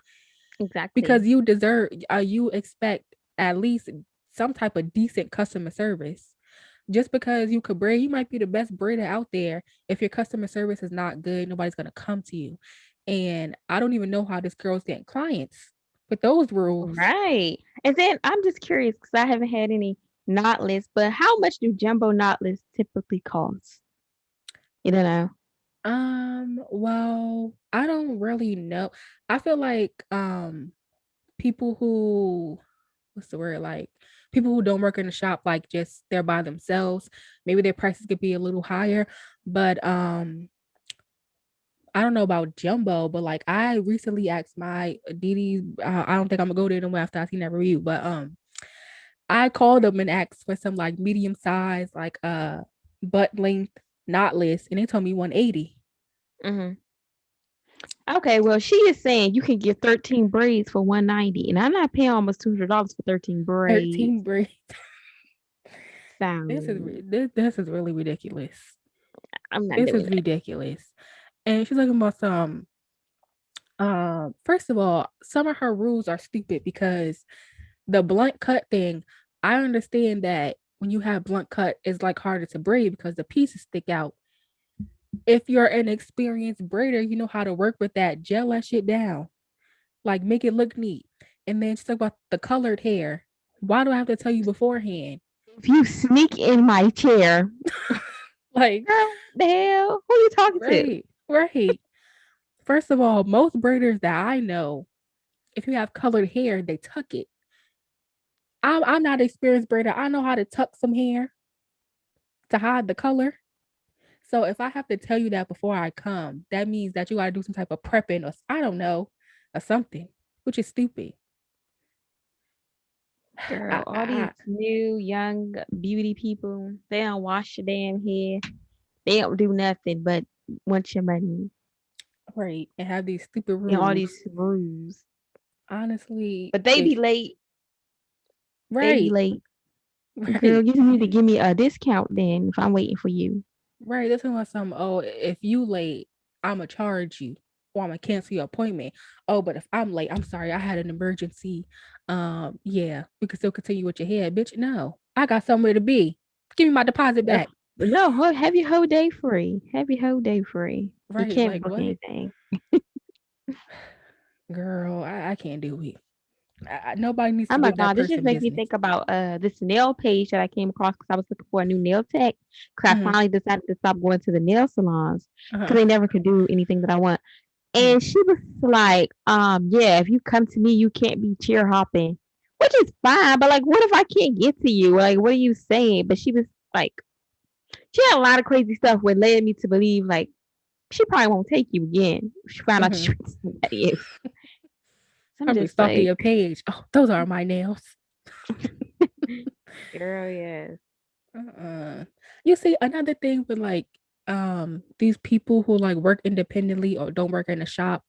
because Exactly. you deserve. You expect at least some type of decent customer service. Just because you could braid, you might be the best braider out there. If your customer service is not good, nobody's gonna come to you. And I don't even know how this girl's getting clients with those rules. Right. And then I'm just curious because I haven't had any knotless, but how much do jumbo knotless typically cost? You don't know. Well, I don't really know. I feel like people who what's the word, like people who don't work in the shop, like just they're by themselves, maybe their prices could be a little higher. But I don't know about jumbo, but like I recently asked my Didi, I don't think I'm gonna go there no more after I seen that review, but I called them and asked for some like medium size, like butt length knotless, and they told me 180. Hmm. Okay, well, she is saying you can get 13 braids for 190, and I'm not paying almost $200 for 13 braids. 13 braids. This is So this is really ridiculous. I'm not This doing is that. ridiculous. And she's talking about some first of all, some of her rules are stupid because the blunt cut thing, I understand that when you have blunt cut, it's like harder to braid because the pieces stick out. If you're an experienced braider, you know how to work with that, gel that shit down, like make it look neat. And then she's talking about the colored hair. Why do I have to tell you beforehand? If you sneak in my chair, Like, girl, what the hell? Who you talking to? right, right. First of all, most braiders that I know, if you have colored hair, they tuck it. I'm not an experienced braider. I know how to tuck some hair to hide the color. So if I have to tell you that before I come, that means that you got to do some type of prepping or I don't know, or something, which is stupid. Girl, all these I new young beauty people, they don't wash your damn hair. They don't do nothing but want your money right, and have these stupid and all rules. these rules. Honestly, But they be if late. They be right, late. Girl, right, you need to give me a discount then if I'm waiting for you. right. This is some. Oh, if you late, I'ma charge you, or I'ma cancel your appointment. Oh, but if I'm late, I'm sorry, I had an emergency. Yeah, we can still continue with your hair, bitch. No, I got somewhere to be. Give me my deposit Ugh. back. No, have your whole day free. Have your whole day free. You Right, can't like book what, anything. girl? I can't do it. Nobody needs Oh to my give that god, this just person makes me business. think about this nail page that I came across because I was looking for a new nail tech. Because I Mm-hmm. finally decided to stop going to the nail salons because Uh-huh. they never could do anything that I want. Mm-hmm. And she was like, yeah, if you come to me, you can't be cheer hopping, which is fine. But like, what if I can't get to you? Like, what are you saying? But she was like, she had a lot of crazy stuff what led me to believe like she probably won't take you again. If she found out Mm-hmm. you somebody else. So I'm Probably just stalking like, your page. Oh, those are my nails. girl, yes. Uh-uh. You see, another thing with like these people who like work independently or don't work in a shop,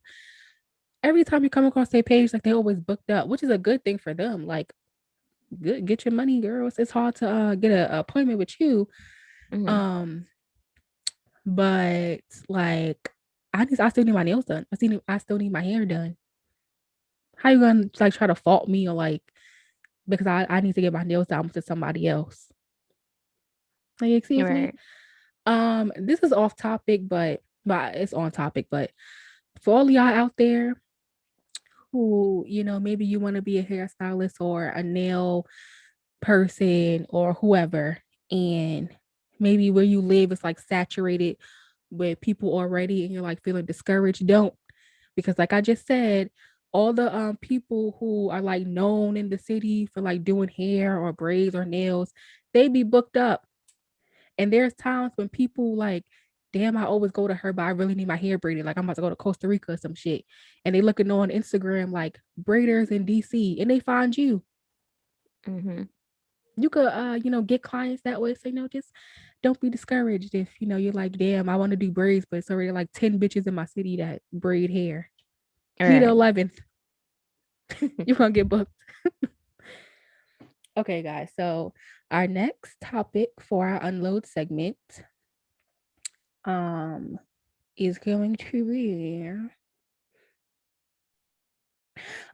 every time you come across their page, like they always booked up, which is a good thing for them. Like, good, get your money, girls. It's hard to get an appointment with you. Hmm. Um, but like I still need my nails done. I still need my hair done. How you gonna like try to fault me or like because I need to get my nails done to somebody else. Like, excuse me. Right. This is off topic, but it's on topic. But for all y'all out there who, maybe you want to be a hairstylist or a nail person or whoever, and maybe where you live is like saturated with people already and you're like feeling discouraged, don't. Because like I just said, all the people who are like known in the city for like doing hair or braids or nails, they be booked up. And there's times when people like, damn, I always go to her, but I really need my hair braided. Like I'm about to go to Costa Rica or some shit. And they looking on Instagram like braiders in DC and they find you. Mm-hmm. You could get clients that way. So, just don't be discouraged if, you're like, damn, I want to do braids, but it's already like 10 bitches in my city that braid hair. Be the Right. 11th. You're gonna get booked. Okay, guys. So our next topic for our unload segment um is going to be,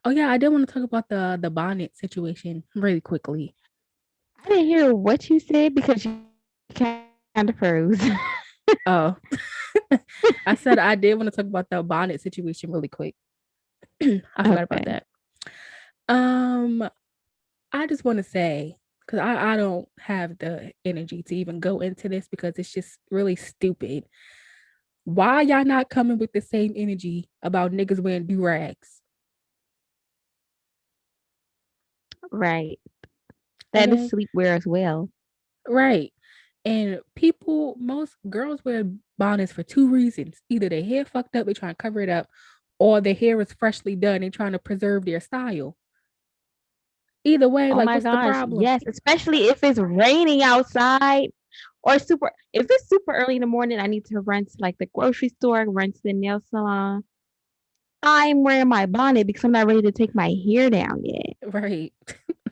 oh yeah, I did want to talk about the bonnet situation really quickly. I didn't hear what you said because you kind of froze. Oh, I said I did want to talk about the bonnet situation really quick. I forgot about Okay. that. Um, I just want to say, because I don't have the energy to even go into this because it's just really stupid. Why y'all not coming with the same energy about niggas wearing do rags? Right. That is Okay. sleepwear as well. Right. And people, most girls wear bonnets for two reasons. Either their hair fucked up, they trying to cover it up, or their hair is freshly done, they trying to preserve their style. Either way, Oh like, my what's the gosh. problem? Yes. Especially if it's raining outside or if it's super early in the morning, I need to run to like the grocery store, run to the nail salon. I'm wearing my bonnet because I'm not ready to take my hair down yet. Right.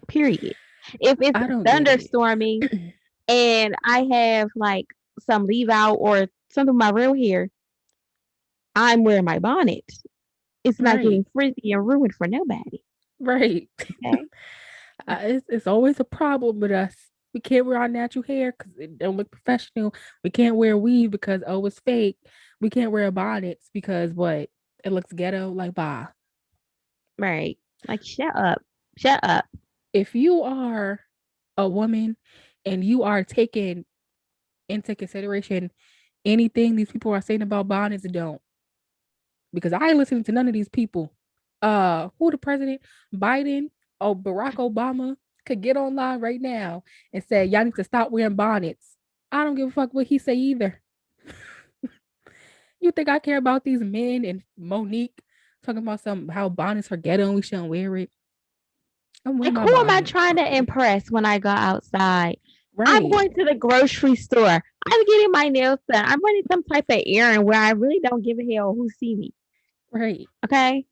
Period. If it's I don't get it. thunderstorming and I have like some leave out or something with my real hair, I'm wearing my bonnet. It's not Right. getting frizzy and ruined for nobody. Right. Okay. It's always a problem with us. We can't wear our natural hair because it don't look professional. We can't wear weave because it's fake. We can't wear bonnets because what? It looks ghetto. Like, bah. Right. Like, shut up. Shut up. If you are a woman and you are taking into consideration anything these people are saying about bonnets, don't. Because I ain't listening to none of these people. Who the president? Biden or Barack Obama could get online right now and say y'all need to stop wearing bonnets. I don't give a fuck what he say either. You think I care about these men and Monique talking about some how bonnets are ghetto and we shouldn't wear it? I'm wearing Like, my who am I bonnet. trying to impress when I go outside? I'm Right, going to the grocery store. I'm getting my nails done. I'm running some type of errand where I really don't give a hell who see me. right. Okay.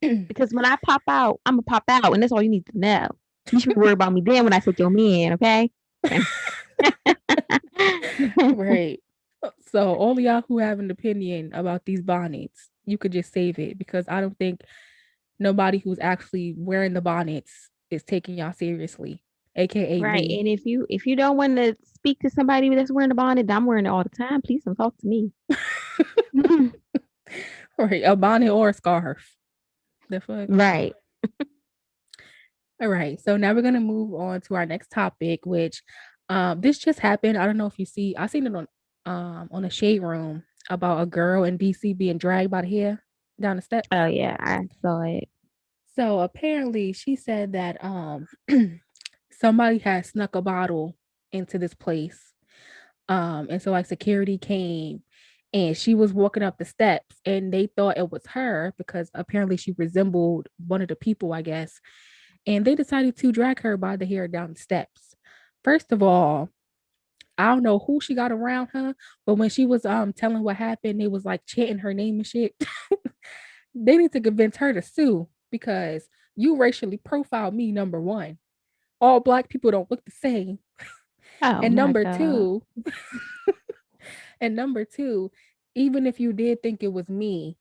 Because when I pop out, I'm gonna pop out, and that's all you need to know. You should be worried about me then when I take your man, okay? Right. So all of y'all who have an opinion about these bonnets, you could just save it because I don't think nobody who's actually wearing the bonnets is taking y'all seriously, aka Right. me. And if you don't want to speak to somebody that's wearing a bonnet, I'm wearing it all the time. Please don't talk to me. Right, a bonnet or a scarf. The fuck. Right. All right. So now we're gonna move on to our next topic, which this just happened. I don't know if you see. I seen it on a shade room about a girl in DC being dragged by the hair down the steps. Oh yeah, I saw it. So apparently she said that somebody had snuck a bottle into this place. And so like security came and she was walking up the steps and they thought it was her because apparently she resembled one of the people, I guess. And they decided to drag her by the hair down the steps. First of all, I don't know who she got around her, but when she was telling what happened, they was like chanting her name and shit. They need to convince her to sue because you racially profiled me, number one. All black people don't look the same. Oh And my number god. two, and number two, even if you did think it was me,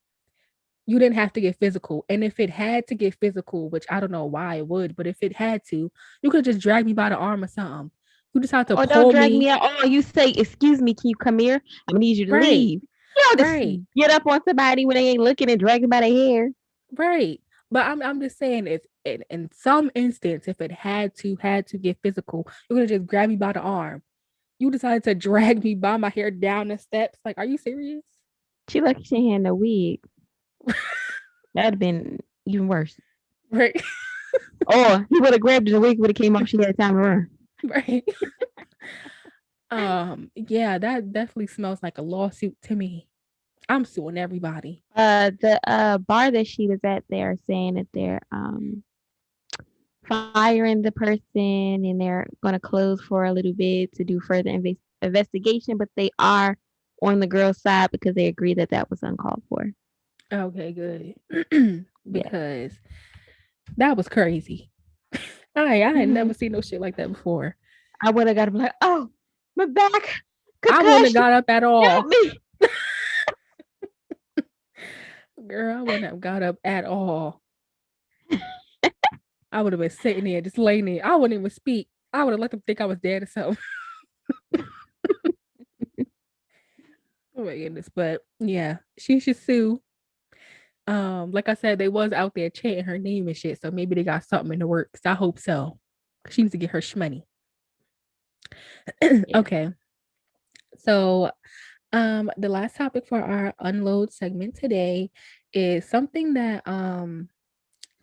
You didn't have to get physical. And if it had to get physical, which I don't know why it would, but if it had to, you could just drag me by the arm or something. You just have to Oh, don't pull drag me me. out. Oh, you say, excuse me, can you come here? I'm gonna need you to Right, leave. You don't just right, get up on somebody when they ain't looking and drag them by their hair. right. But I'm just saying, if in some instance, if it had to get physical, you could have just grabbed me by the arm. You decided to drag me by my hair down the steps. Like, are you serious? She lucky she ain't had no wig. That'd have been even worse. Right, Or he would have grabbed her, the wig would have came off. She had time to run. right. Yeah, that definitely smells like a lawsuit to me. I'm suing everybody. The bar that she was at, they're saying that they're firing the person and they're going to close for a little bit to do further investigation, but they are on the girl's side because they agree that that was uncalled for. Okay, good. Yeah. Because that was crazy. I had Hmm. never seen no shit like that before. I would have got to be like, oh, my back, I wouldn't have concussion, got up at help all. me. Girl, I wouldn't have got up at all. I would have been sitting there, just laying there. I wouldn't even speak. I would have let them think I was dead or something. Oh my goodness. But yeah, she should sue. Like I said, they was out there chanting her name and shit. So maybe they got something in the works. I hope so. She needs to get her shmoney. Yeah. Okay. So the last topic for our unload segment today is something that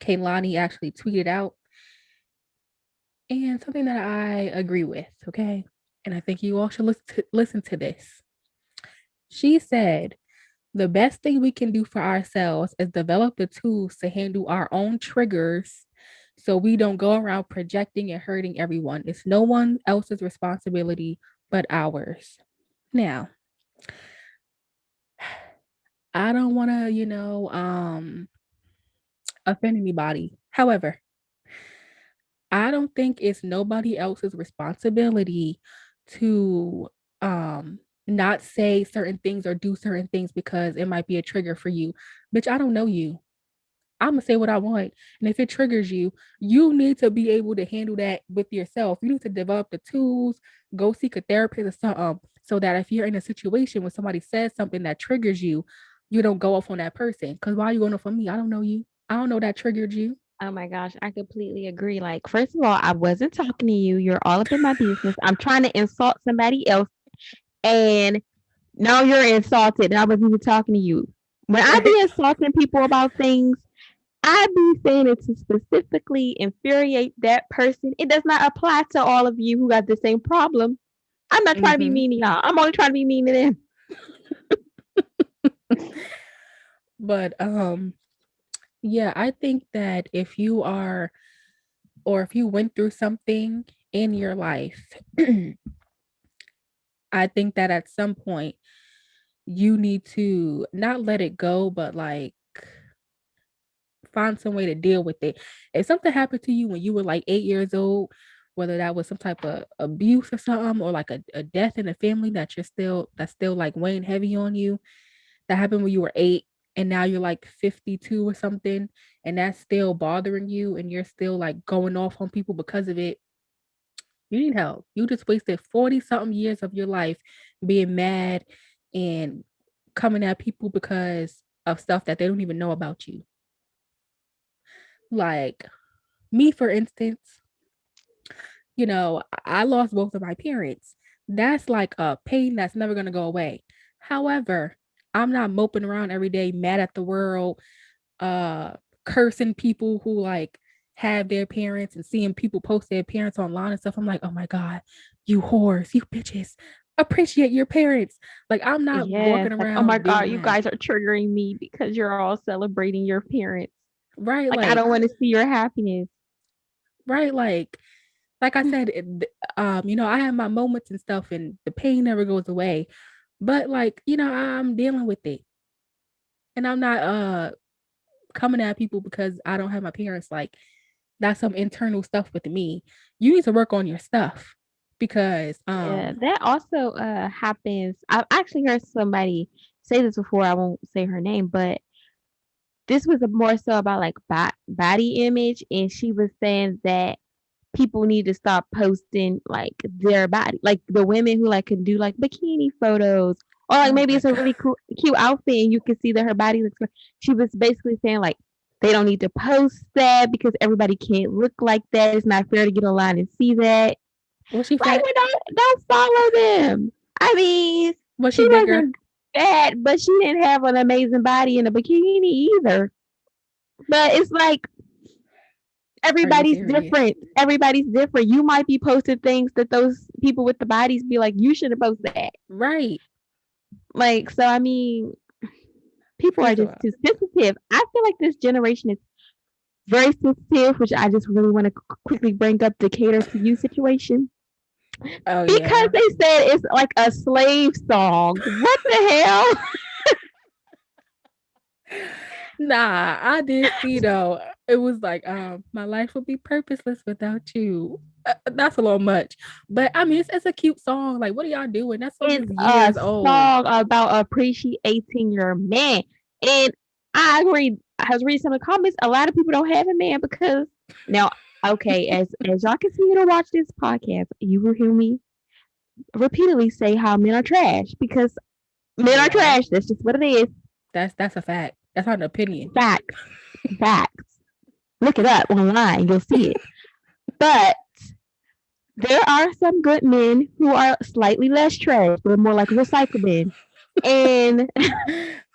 Kaylani actually tweeted out and something that I agree with, okay? And I think you all should listen to this. She said, the best thing we can do for ourselves is develop the tools to handle our own triggers so we don't go around projecting and hurting everyone. It's no one else's responsibility but ours. Now, I don't want to, offend anybody. However, I don't think it's nobody else's responsibility to not say certain things or do certain things because it might be a trigger for you. Bitch, I don't know you. I'm gonna say what I want. And if it triggers you, you need to be able to handle that with yourself. You need to develop the tools, go seek a therapist or something, so that if you're in a situation where somebody says something that triggers you, you don't go off on that person. Because why are you going off on me? I don't know you. I don't know that triggered you. Oh my gosh, I completely agree. Like, first of all, I wasn't talking to you. You're all up in my business. I'm trying to insult somebody else, and now you're insulted. And I wasn't even talking to you. When I Right. be insulting people about things, I be saying it to specifically infuriate that person. It does not apply to all of you who got the same problem. I'm not trying to be Mm-hmm. mean to y'all. I'm only trying to be mean to them. But yeah, I think that if you are or if you went through something in your life, I think that at some point you need to not let it go, but like find some way to deal with it. If something happened to you when you were like 8 years old, whether that was some type of abuse or something, or like a death in the family that's still like weighing heavy on you, that happened when you were 8 and now you're like 52 or something, and that's still bothering you and you're still like going off on people because of it, you need help. You just wasted 40 something years of your life being mad and coming at people because of stuff that they don't even know about you. Like me, for instance, I lost both of my parents. That's like a pain that's never going to go away. However, I'm not moping around every day mad at the world, uh, cursing people who like have their parents and seeing people post their parents online and stuff. I'm like, oh my God, you whores, you bitches, appreciate your parents. Like, I'm not Yes, walking like, oh my around God, being you mad. guys are triggering me because you're all celebrating your parents. Right. Like, I Like, don't want to see your happiness. right. Like I said, I have my moments and stuff, and the pain never goes away. But like, I'm dealing with it, and I'm not coming at people because I don't have my parents. Like, that's some internal stuff with me. You need to work on your stuff because Yeah, that also happens. I've actually heard somebody say this before. I won't say her name, but this was more so about like body image, and she was saying that people need to stop posting like their body, like the women who like can do like bikini photos, or like Oh maybe my it's a God. really cool cute outfit and you can see that her body looks like. She was basically saying like they don't need to post that because everybody can't look like that. It's not fair to get online and see that. Was she Like, fat? we don't follow them. I mean, Was she she bigger? wasn't fat, but she didn't have an amazing body in a bikini either. But it's like Are you everybody's serious? different. Everybody's different. You might be posting things that those people with the bodies be like, you shouldn't post that. Right. Like, so I mean, people are First of just all. too sensitive. I feel like this generation is very sensitive, which I just really want to quickly bring up the cater to you situation. Oh Because yeah. they said it's like a slave song. What the hell? Nah, I did see though. It was like, my life would be purposeless without you. That's a little much, but I mean, it's a cute song. Like, what are y'all doing? That song It's is a years old. song about appreciating your man. And I agree. I was reading some of the comments. A lot of people don't have a man because now, okay, as y'all continue to watch this podcast, you will hear me repeatedly say how men are trash because men They are are. trash. That's just what it is. That's a fact. That's not an opinion. Facts. Facts. Look it up online. You'll see it. But there are some good men who are slightly less trash. They're more like recycle men. And Oh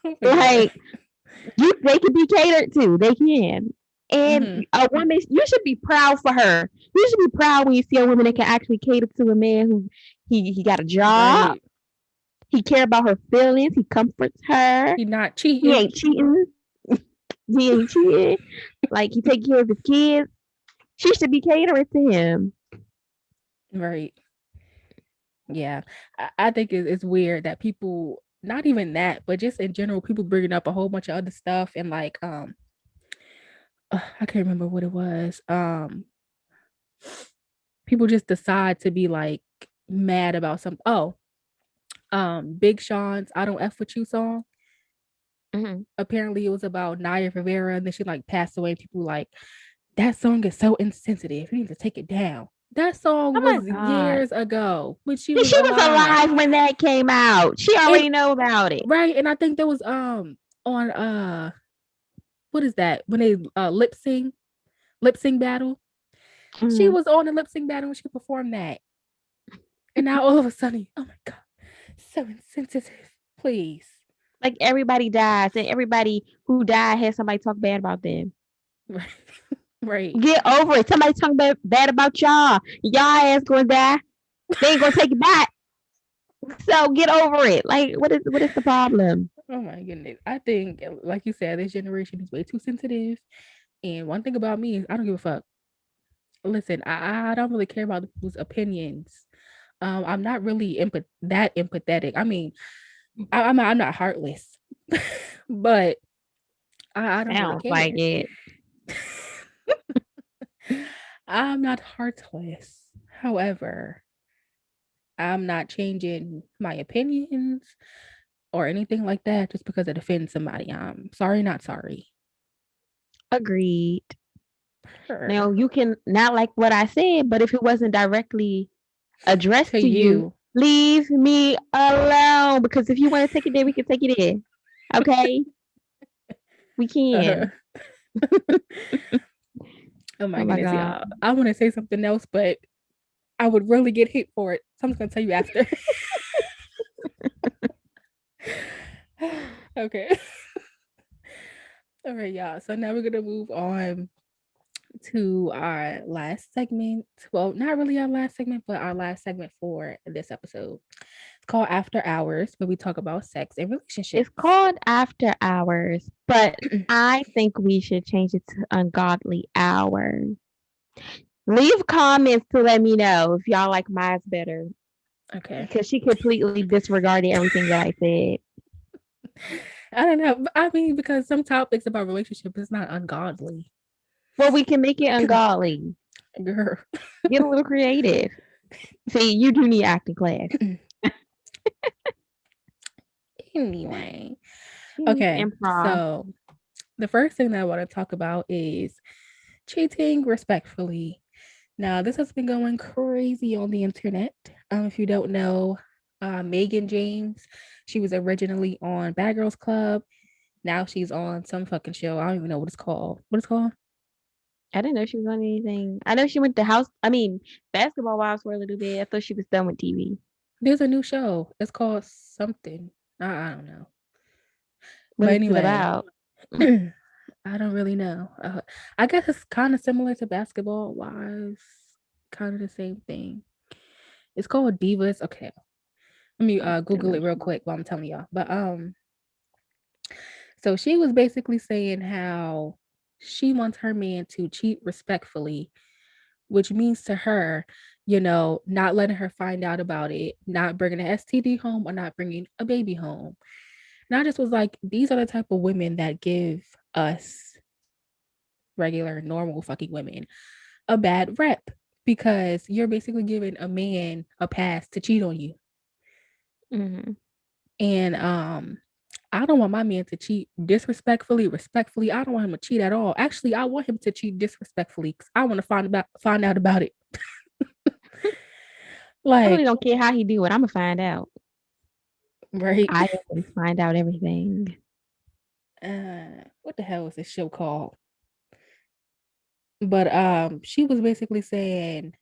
my god. like they can be catered to. They can. And Hmm. a woman, you should be proud for her. You should be proud when you see a woman that can actually cater to a man who he got a job. Right. He care about her feelings. He comforts her. He not He cheating. ain't cheating. He ain't cheating. Like he take care of his kids. She should be catering to him. Right. Yeah. I think it's weird that people, not even that, but just in general, people bringing up a whole bunch of other stuff and like, I can't remember what it was. People just decide to be like mad about something. Oh, Big Sean's "I Don't F with You" song. Mm-hmm. Apparently, it was about Naya Rivera, and then she like passed away. And people like that song is so insensitive. You need to take it down. That song Oh my was god. years ago when she And was she was alive, alive when that came out. She and already know about it. right, and I think there was on what is that when they lip sync battle. She Mm-hmm. was on the lip sync battle when she performed that, and now all of a sudden, oh my god, so insensitive. Please. Like everybody dies, and everybody who died had somebody talk bad about them. Right. Right. Get over it. Somebody talking bad about y'all. Y'all ass gonna die. They ain't gonna take it back. So get over it. Like what is the problem? Oh my goodness. I think, like you said, this generation is way too sensitive. And one thing about me is I don't give a fuck. Listen, I don't really care about people's opinions. I'm not really that empathetic. I mean, I'm not heartless, but I don't really Sounds like care. it. I'm not heartless. However, I'm not changing my opinions or anything like that just because it offends somebody. I'm sorry, not sorry. Agreed. Her Now you can not like what I said, but if it wasn't directly addressed to to you, you. leave me alone. Because if you want to take it there, we can take it in. Okay? We Uh, can. oh my Oh my goodness, god. y'all. I want to say something else, but I would really get hit for it. So I'm just gonna tell you after. Okay. All right, y'all. So now we're gonna move on to our last segment. Well, not really our last segment, but our last segment for this episode. It's called After Hours, where we talk about sex and It's relationships. called After Hours, but I think we should change it to Ungodly Hours. Leave comments to let me know if y'all like mine's better Okay. because she completely disregarded everything that I said. I don't know. I mean, because some topics about relationships is not ungodly. Well, we can make it ungodly. Girl. Get a little creative. See, you do need acting class. Anyway. She needs Okay. improv. So The first thing that I want to talk about is cheating respectfully. Now, this has been going crazy on the internet. If you don't know, Megan James, she was originally on Bad Girls Club. Now she's on some fucking show. I don't even know what it's called. What it's called? I didn't know she was on anything. I know she went to house. I mean, Basketball Wives for a little bit. I thought she was done with TV. There's a new show. It's called something. I don't know. What But is it anyway, about? I don't really know. I guess it's kind of similar to Basketball Wives, kind of the same thing. It's called Divas. Okay, let me I don't Google know. it real quick while I'm telling y'all. But so she was basically saying how she wants her man to cheat respectfully, which means to her, not letting her find out about it, not bringing an STD home or not bringing a baby home. And I just was like, these are the type of women that give us regular, normal fucking women a bad rep because you're basically giving a man a pass to cheat on you. Hmm. And I don't want my man to cheat disrespectfully, respectfully. I don't want him to cheat at all. Actually, I want him to cheat disrespectfully because I want to find out about it. I really Like, don't care how he do it. I'm gonna find out. right? I always find out everything. What the hell is this show called? But she was basically saying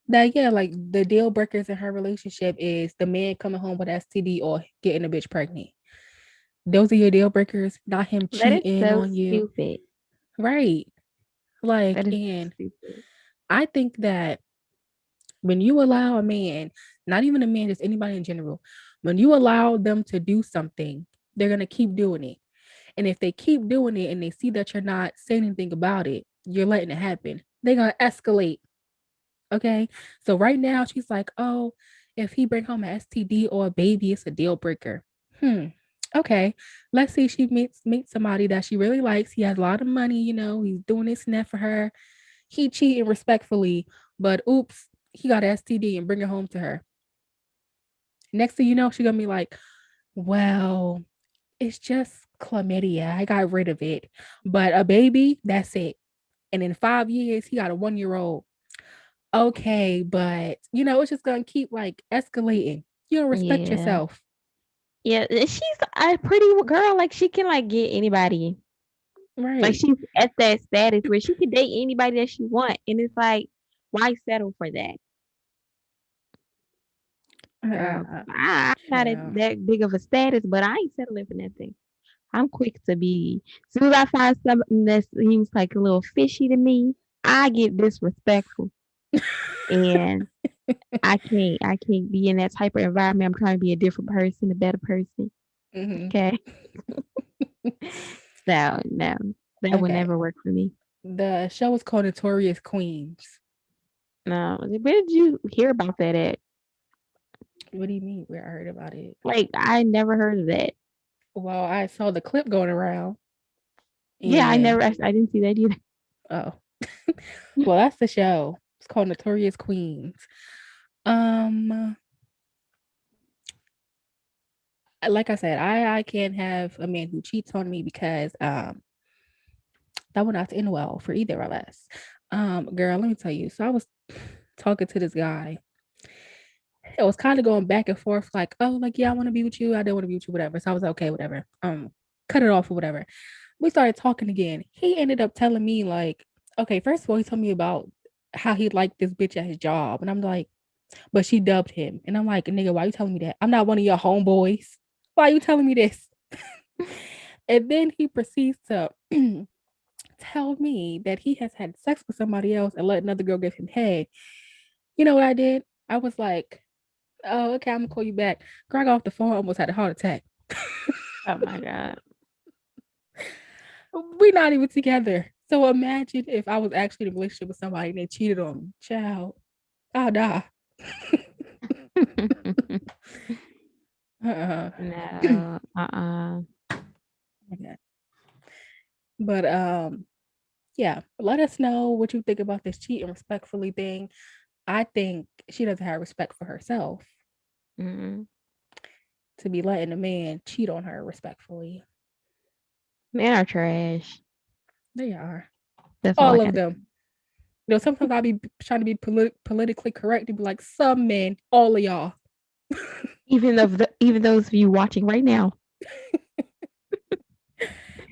that yeah, like the deal breakers in her relationship is the man coming home with STD or getting a bitch pregnant. Those are your deal breakers, not him That is cheating so on you. stupid. Right. Like, That is so and stupid. I think that when you allow a man, not even a man, just anybody in general, when you allow them to do something, they're going to keep doing it. And if they keep doing it and they see that you're not saying anything about it, you're letting it happen. They're going to escalate. Okay. So right now she's like, oh, if he bring home an STD or a baby, it's a deal breaker. Hmm. Okay. Let's see. She meets somebody that she really likes. He has a lot of money, he's doing this and that for her. He cheating respectfully, but oops, he got an STD and bring it home to her. Next thing you know, she's gonna be like, well, it's just chlamydia. I got rid of it. But a baby, that's it. And in 5 years, he got a 1 year old. Okay, but it's just gonna keep like escalating. You don't respect Yeah. yourself. Yeah. She's a pretty girl. Like she can like get anybody. Like Right. she's at that status where she can date anybody that she want. And it's like, why settle for that? Girl, I'm not at Child. that big of a status, but I ain't settling for nothing. I'm quick to be. As soon as I find something that seems like a little fishy to me, I get disrespectful, and I can't be in that type of environment. I'm trying to be a different person, a better person. Hmm. Okay, so no, that would Okay. never work for me. The show is called Notorious Queens. No, where did you hear about that at? What do you mean? Where I heard about it? Like I never heard of that. Well, I saw the clip going around, Yeah, I and never. I didn't see that either. oh, well, that's the show. It's called Notorious Queens. Um, like I said, I can't have a man who cheats on me because that would not end well for either of us. Girl, let me tell you. So I was talking to this guy. It was kind of going back and forth, like, oh, like, yeah, I want to be with you. I don't want to be with you, whatever. So I was like, okay, whatever. Cut it off or whatever. We started talking again. He ended up telling me, like, okay, first of all, he told me about how he liked this bitch at his job. And I'm like, but she dubbed him. And I'm like, nigga, why you telling me that? I'm not one of your homeboys. Why you telling me this? And then he proceeds to tell me that he has had sex with somebody else and let another girl give him head. You know what I did? I was like, oh, okay, I'm gonna call you back. Girl, I got off the phone, almost had a heart attack. Oh my god. We're not even together. So imagine if I was actually in a relationship with somebody and they cheated on me. Child, I'll die. uh-uh. No. Uh-uh. Okay. But yeah, let us know what you think about this cheating respectfully thing. I think she doesn't have respect for herself Mm-mm. to be letting a man cheat on her respectfully. Men are trash. They are. That's all I All of got to them. You know, sometimes I'll be trying to be politically correct and be like, some men, all of y'all. even those of you watching right now,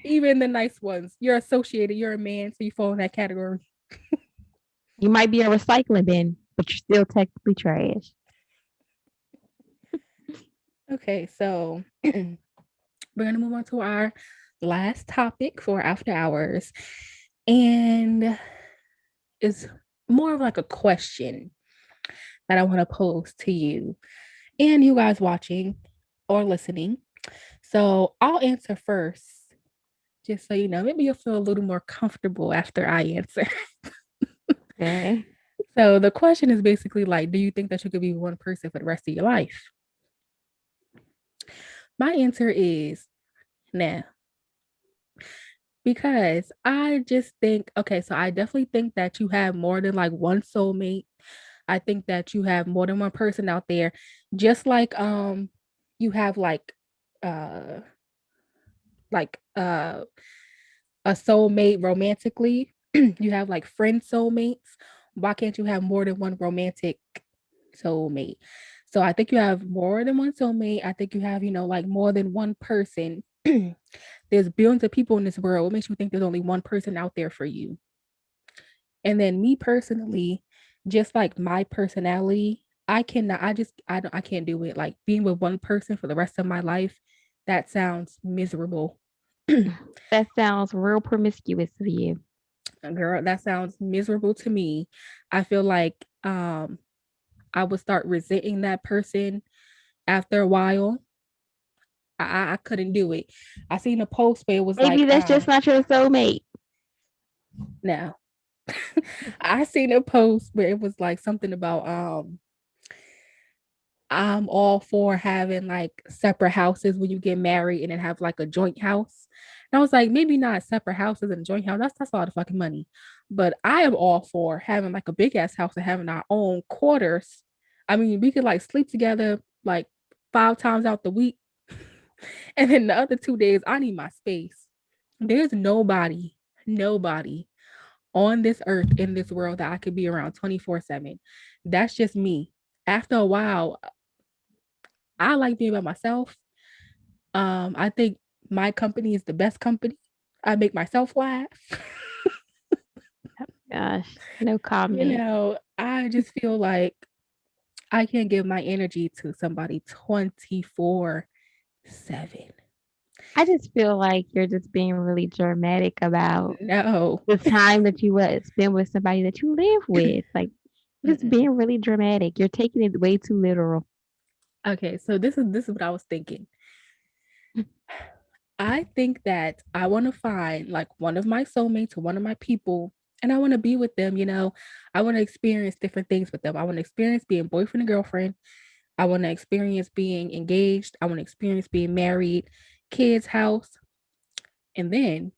Even the nice ones. You're associated, you're a man, so you fall in that category. you might be a recycling bin, but you're still technically trash. Okay, so we're gonna move on to our last topic for after hours. And it's more of like a question that I want to pose to you and you guys watching or listening. So I'll answer first, just so you know. Maybe you'll feel a little more comfortable after I answer. Okay. So the question is basically like, do you think that you could be one person for the rest of your life? My answer is nah, because I just think, okay, so I definitely think that you have more than like one soulmate. I think that you have more than one person out there, just you have uh like a soulmate romantically. You have like friend soulmates. Why can't you have more than one romantic soulmate? So I think you have more than one soulmate. I think you have, like more than one person. There's billions of people in this world. What makes you think there's only one person out there for you? And then me personally, just like my personality, I cannot, I just, I don't, I can't do it. Like being with one person for the rest of my life, that sounds miserable. That sounds real promiscuous of you. Girl, that sounds miserable to me. I feel like I would start resenting that person after a while. I couldn't do it. I seen a post where it was Maybe like, that's just not your soulmate. no. I seen a post where it was like something about I'm all for having like separate houses when you get married and then have like a joint house. And I was like, maybe not separate houses and a joint house. That's a lot of fucking money. But I am all for having like a big ass house and having our own quarters. I mean, we could like sleep together like 5 times out the week. And then the other 2 days, I need my space. There's nobody on this earth in this world that I could be around 24/7. That's just me. After a while, I like being by myself. I think my company is the best company. I make myself laugh. Gosh, no comment. I just feel like I can't give my energy to somebody 24/7. I just feel like you're just being really dramatic about No. the time that you would spend with somebody that you live with. Like, just being really dramatic. You're taking it way too literal. Okay, so this is what I was thinking. I think that I want to find like one of my soulmates or one of my people, and I want to be with them. I want to experience different things with them. I want to experience being boyfriend and girlfriend. I want to experience being engaged. I want to experience being married, kids, house, and then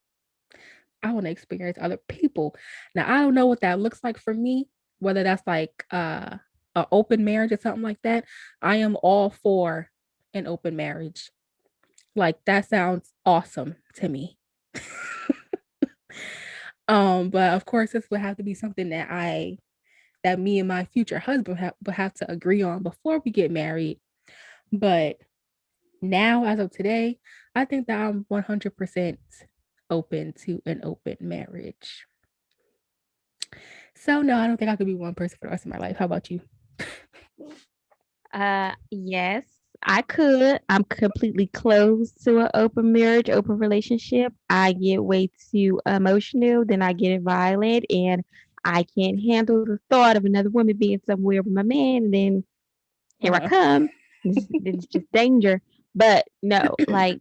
I want to experience other people. Now, I don't know what that looks like for me, whether that's like an open marriage or something like that. I am all for an open marriage. Like that sounds awesome to me. But of course, this would have to be something that me and my future husband would have to agree on before we get married. But now, as of today, I think that I'm 100% open to an open marriage. So no, I don't think I could be one person for the rest of my life. How about you? Yes, I could. I'm completely closed to an open marriage, open relationship. I get way too emotional, then I get violent, and I can't handle the thought of another woman being somewhere with my man, and then here I Uh-huh. come. It's just danger. But no, like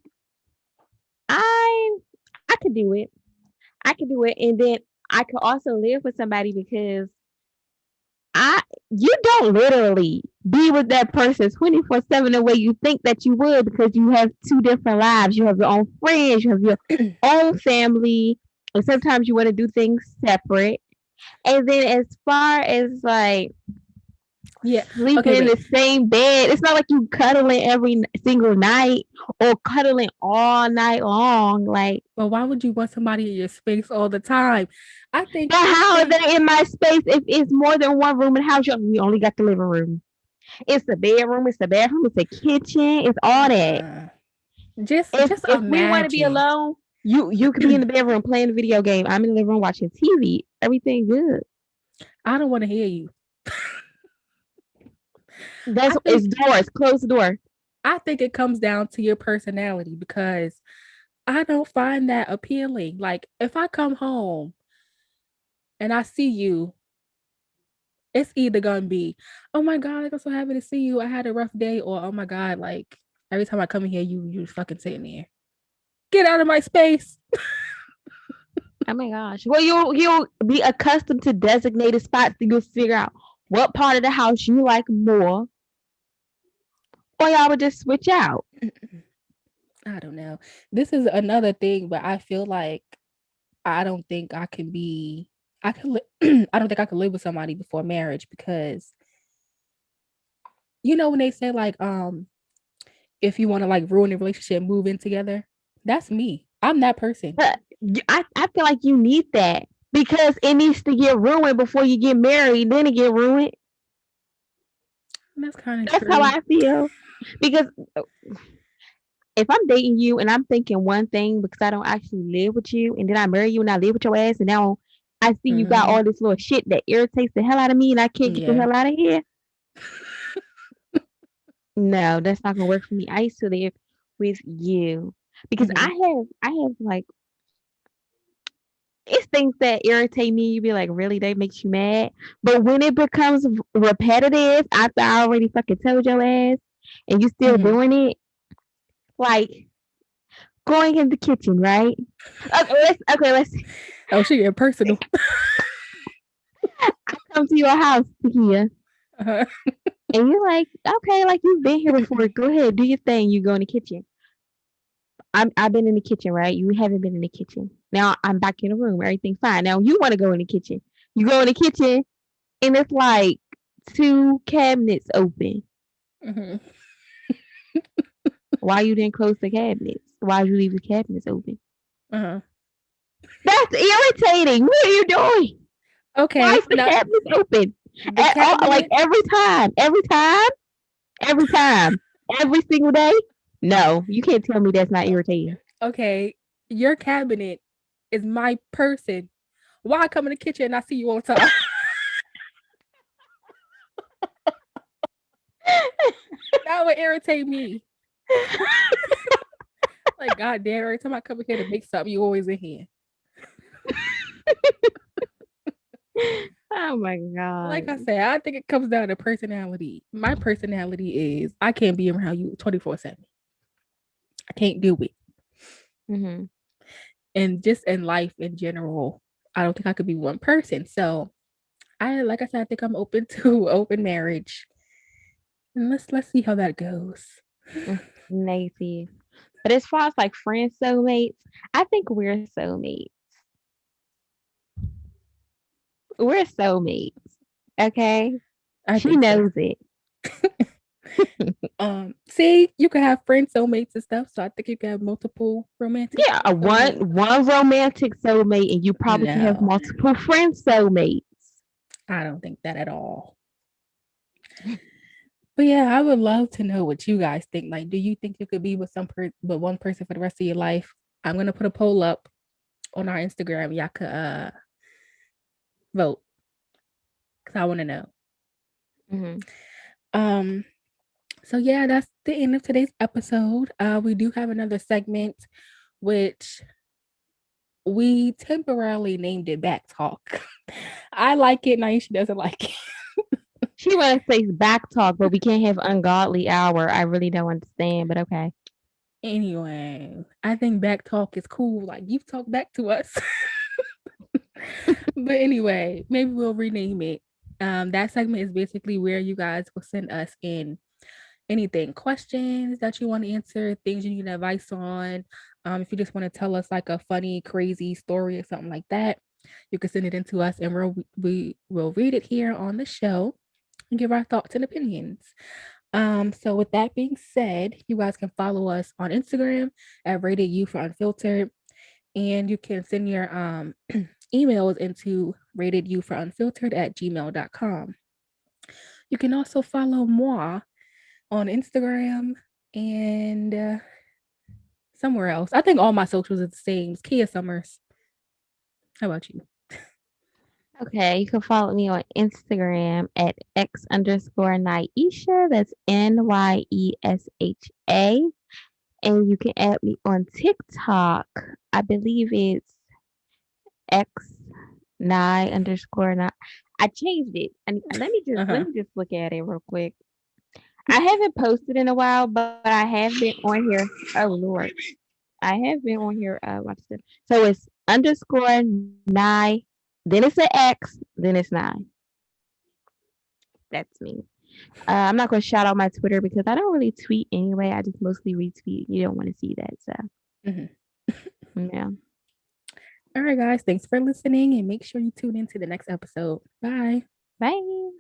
I I could do it. I could do it. And then I could also live with somebody because I you don't literally be with that person 24/7 the way you think that you would because you have two different lives. You have your own friends, you have your own family, and sometimes you want to do things separate. And then as far as like Yeah. sleeping Okay, in wait. the same bed. It's not like you cuddling every single night or cuddling all night long. Like, But why would you want somebody in your space all the time? I think but if how are they they in my space if it's more than one room in the house? We only got the living room. It's the bedroom. It's the bathroom. It's the kitchen. It's all that. uh just If just if we want to be imagine. alone, you could be in the bedroom playing the video game. I'm in the living room watching TV. Everything good. I don't want to hear you. That's I it's think doors. Close the door. I think it comes down to your personality because I don't find that appealing. Like if I come home and I see you, it's either gonna be, oh my god, like, I'm so happy to see you. I had a rough day, or oh my god, like every time I come in here, you fucking sitting there. Get out of my space. Oh my gosh. Well, you'll be accustomed to designated spots. So you'll figure out what part of the house you like more, or y'all would just switch out. I don't know. This is another thing, but I feel like I don't think I can be. I can. I don't think I could live with somebody before marriage because when they say like if you want to like ruin a relationship, move in together. That's me. I'm that person. But I feel like you need that because it needs to get ruined before you get married. Then it get ruined. And that's kind of That's how true. I feel. Because if I'm dating you and I'm thinking one thing because I don't actually live with you, and then I marry you and I live with your ass, and now I see you got Hmm. all this little shit that irritates the hell out of me, and I can't get the Yeah. hell out of here. No, that's not gonna work for me. I used to live with you because Hmm. I have like it's things that irritate me. You be like, really, that makes you mad. But when it becomes repetitive after I already fucking told your ass, and you still Hmm. doing it, like going in the kitchen, right? Let's. Oh, she get personal. I come to your house, Takia, Uh-huh. and you're like, okay, like you've been here before. Go ahead, do your thing. You go in the kitchen. I've been in the kitchen, right? You haven't been in the kitchen. Now I'm back in the room. Everything's fine. Now you want to go in the kitchen. You go in the kitchen, and it's like two cabinets open. Hmm. Why you didn't close the cabinets? Why did you leave the cabinets open? Uh-huh. That's irritating. What are you doing? Why Okay. is the Now cabinets open? the Like cabinet. every time, every single day. No, you can't tell me that's not irritating. Okay. Your cabinet is my person. Why I come in the kitchen and I see you all the time? That would irritate me. Like, god damn, every time I come in here to make something, you always in here. Oh my Like god. I said, I think it comes down to personality. My personality is I can't be around you 24/7. I can't do it. Hmm. And just in life in general, I don't think I could be one person. So like I said, I think I'm open to open marriage. And let's see how that goes. Maybe. But as far as like friend soulmates, I think we're soulmates. We're soulmates. Okay. I She think so. knows it. See, you can have friend soulmates and stuff. So I think you can have multiple romantic Yeah, a soulmates. one romantic soulmate, and you probably can have No, multiple friend soulmates. I don't think that at all. But yeah, I would love to know what you guys think. Like, do you think you could be with with one person for the rest of your life? I'm gonna put a poll up on our Instagram. Y'all could vote because I want to know. Hmm. Um, so yeah, that's the end of today's episode. We do have another segment which we temporarily named it Back Talk. I like it, Naisha doesn't like it. She wants to say back talk, but we can't have ungodly hour. I really don't understand, but okay. Anyway, I think Back Talk is cool. Like you've talked back to us. But anyway, maybe we'll rename it. That segment is basically where you guys will send us in anything, questions that you want to answer, things you need advice on. If you just want to tell us like a funny, crazy story or something like that, you can send it in to us and we will read it here on the show. and give our thoughts and opinions. So with that being said, you guys can follow us on Instagram at Rated You for Unfiltered, and you can send your emails into ratedyouforunfiltered at gmail.com. You can also follow moi on Instagram and somewhere else. I think all my socials are the same. It's Kiasummers. How about you? Okay, you can follow me on Instagram at x_Nyesha. That's Nyesha. And you can add me on TikTok. I believe it's x_ny_ny. I changed it. And let me just Uh-huh. look at it real quick. I haven't posted in a while, but I have been on here. Oh Lord. I have been on here watch this. So it's _ny, then it's an X, then it's 9. That's me. I'm not gonna shout out my Twitter because I don't really tweet anyway. I just mostly retweet. You don't want to see that. So Mhm. yeah. All right, guys. Thanks for listening and make sure you tune into the next episode. Bye. Bye.